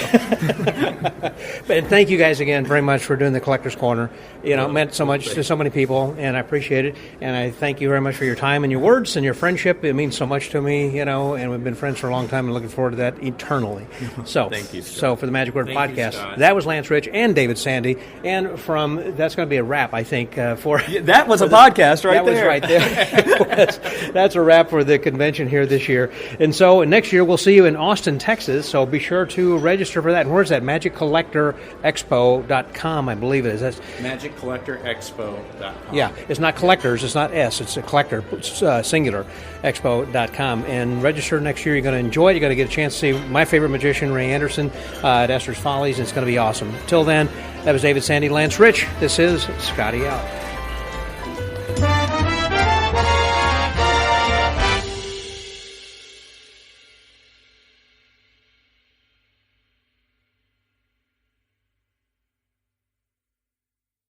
S2: But thank you guys again very much for doing the Collector's Corner. It meant so much to so many people, and I appreciate it. And I thank you very much for your time and your words and your friendship. It means so much to me, and we've been friends for a long time and looking forward to that eternally. So,
S9: thank you, Scott.
S2: So for the Magic Word Podcast,
S9: Scott.
S2: that was Lance Rich and David Sandy. And that's going to be a wrap, I think, for...
S8: That was a podcast right there.
S2: That was right there. That's a wrap for the convention here this year. And so next year we'll see you in Austin, Texas, so be sure to register for that. And where's that? MagicCollectorExpo.com, I believe it is. That's
S9: MagicCollectorExpo.com.
S2: Yeah, it's not collectors, it's not S, it's a collector, singular, expo.com. And register next year. You're going to enjoy it. You're going to get a chance to see my favorite magician, Ray Anderson, at Esther's Follies, and it's going to be awesome. Till then, that was David Sandy, Lance Rich. This is Scotty out.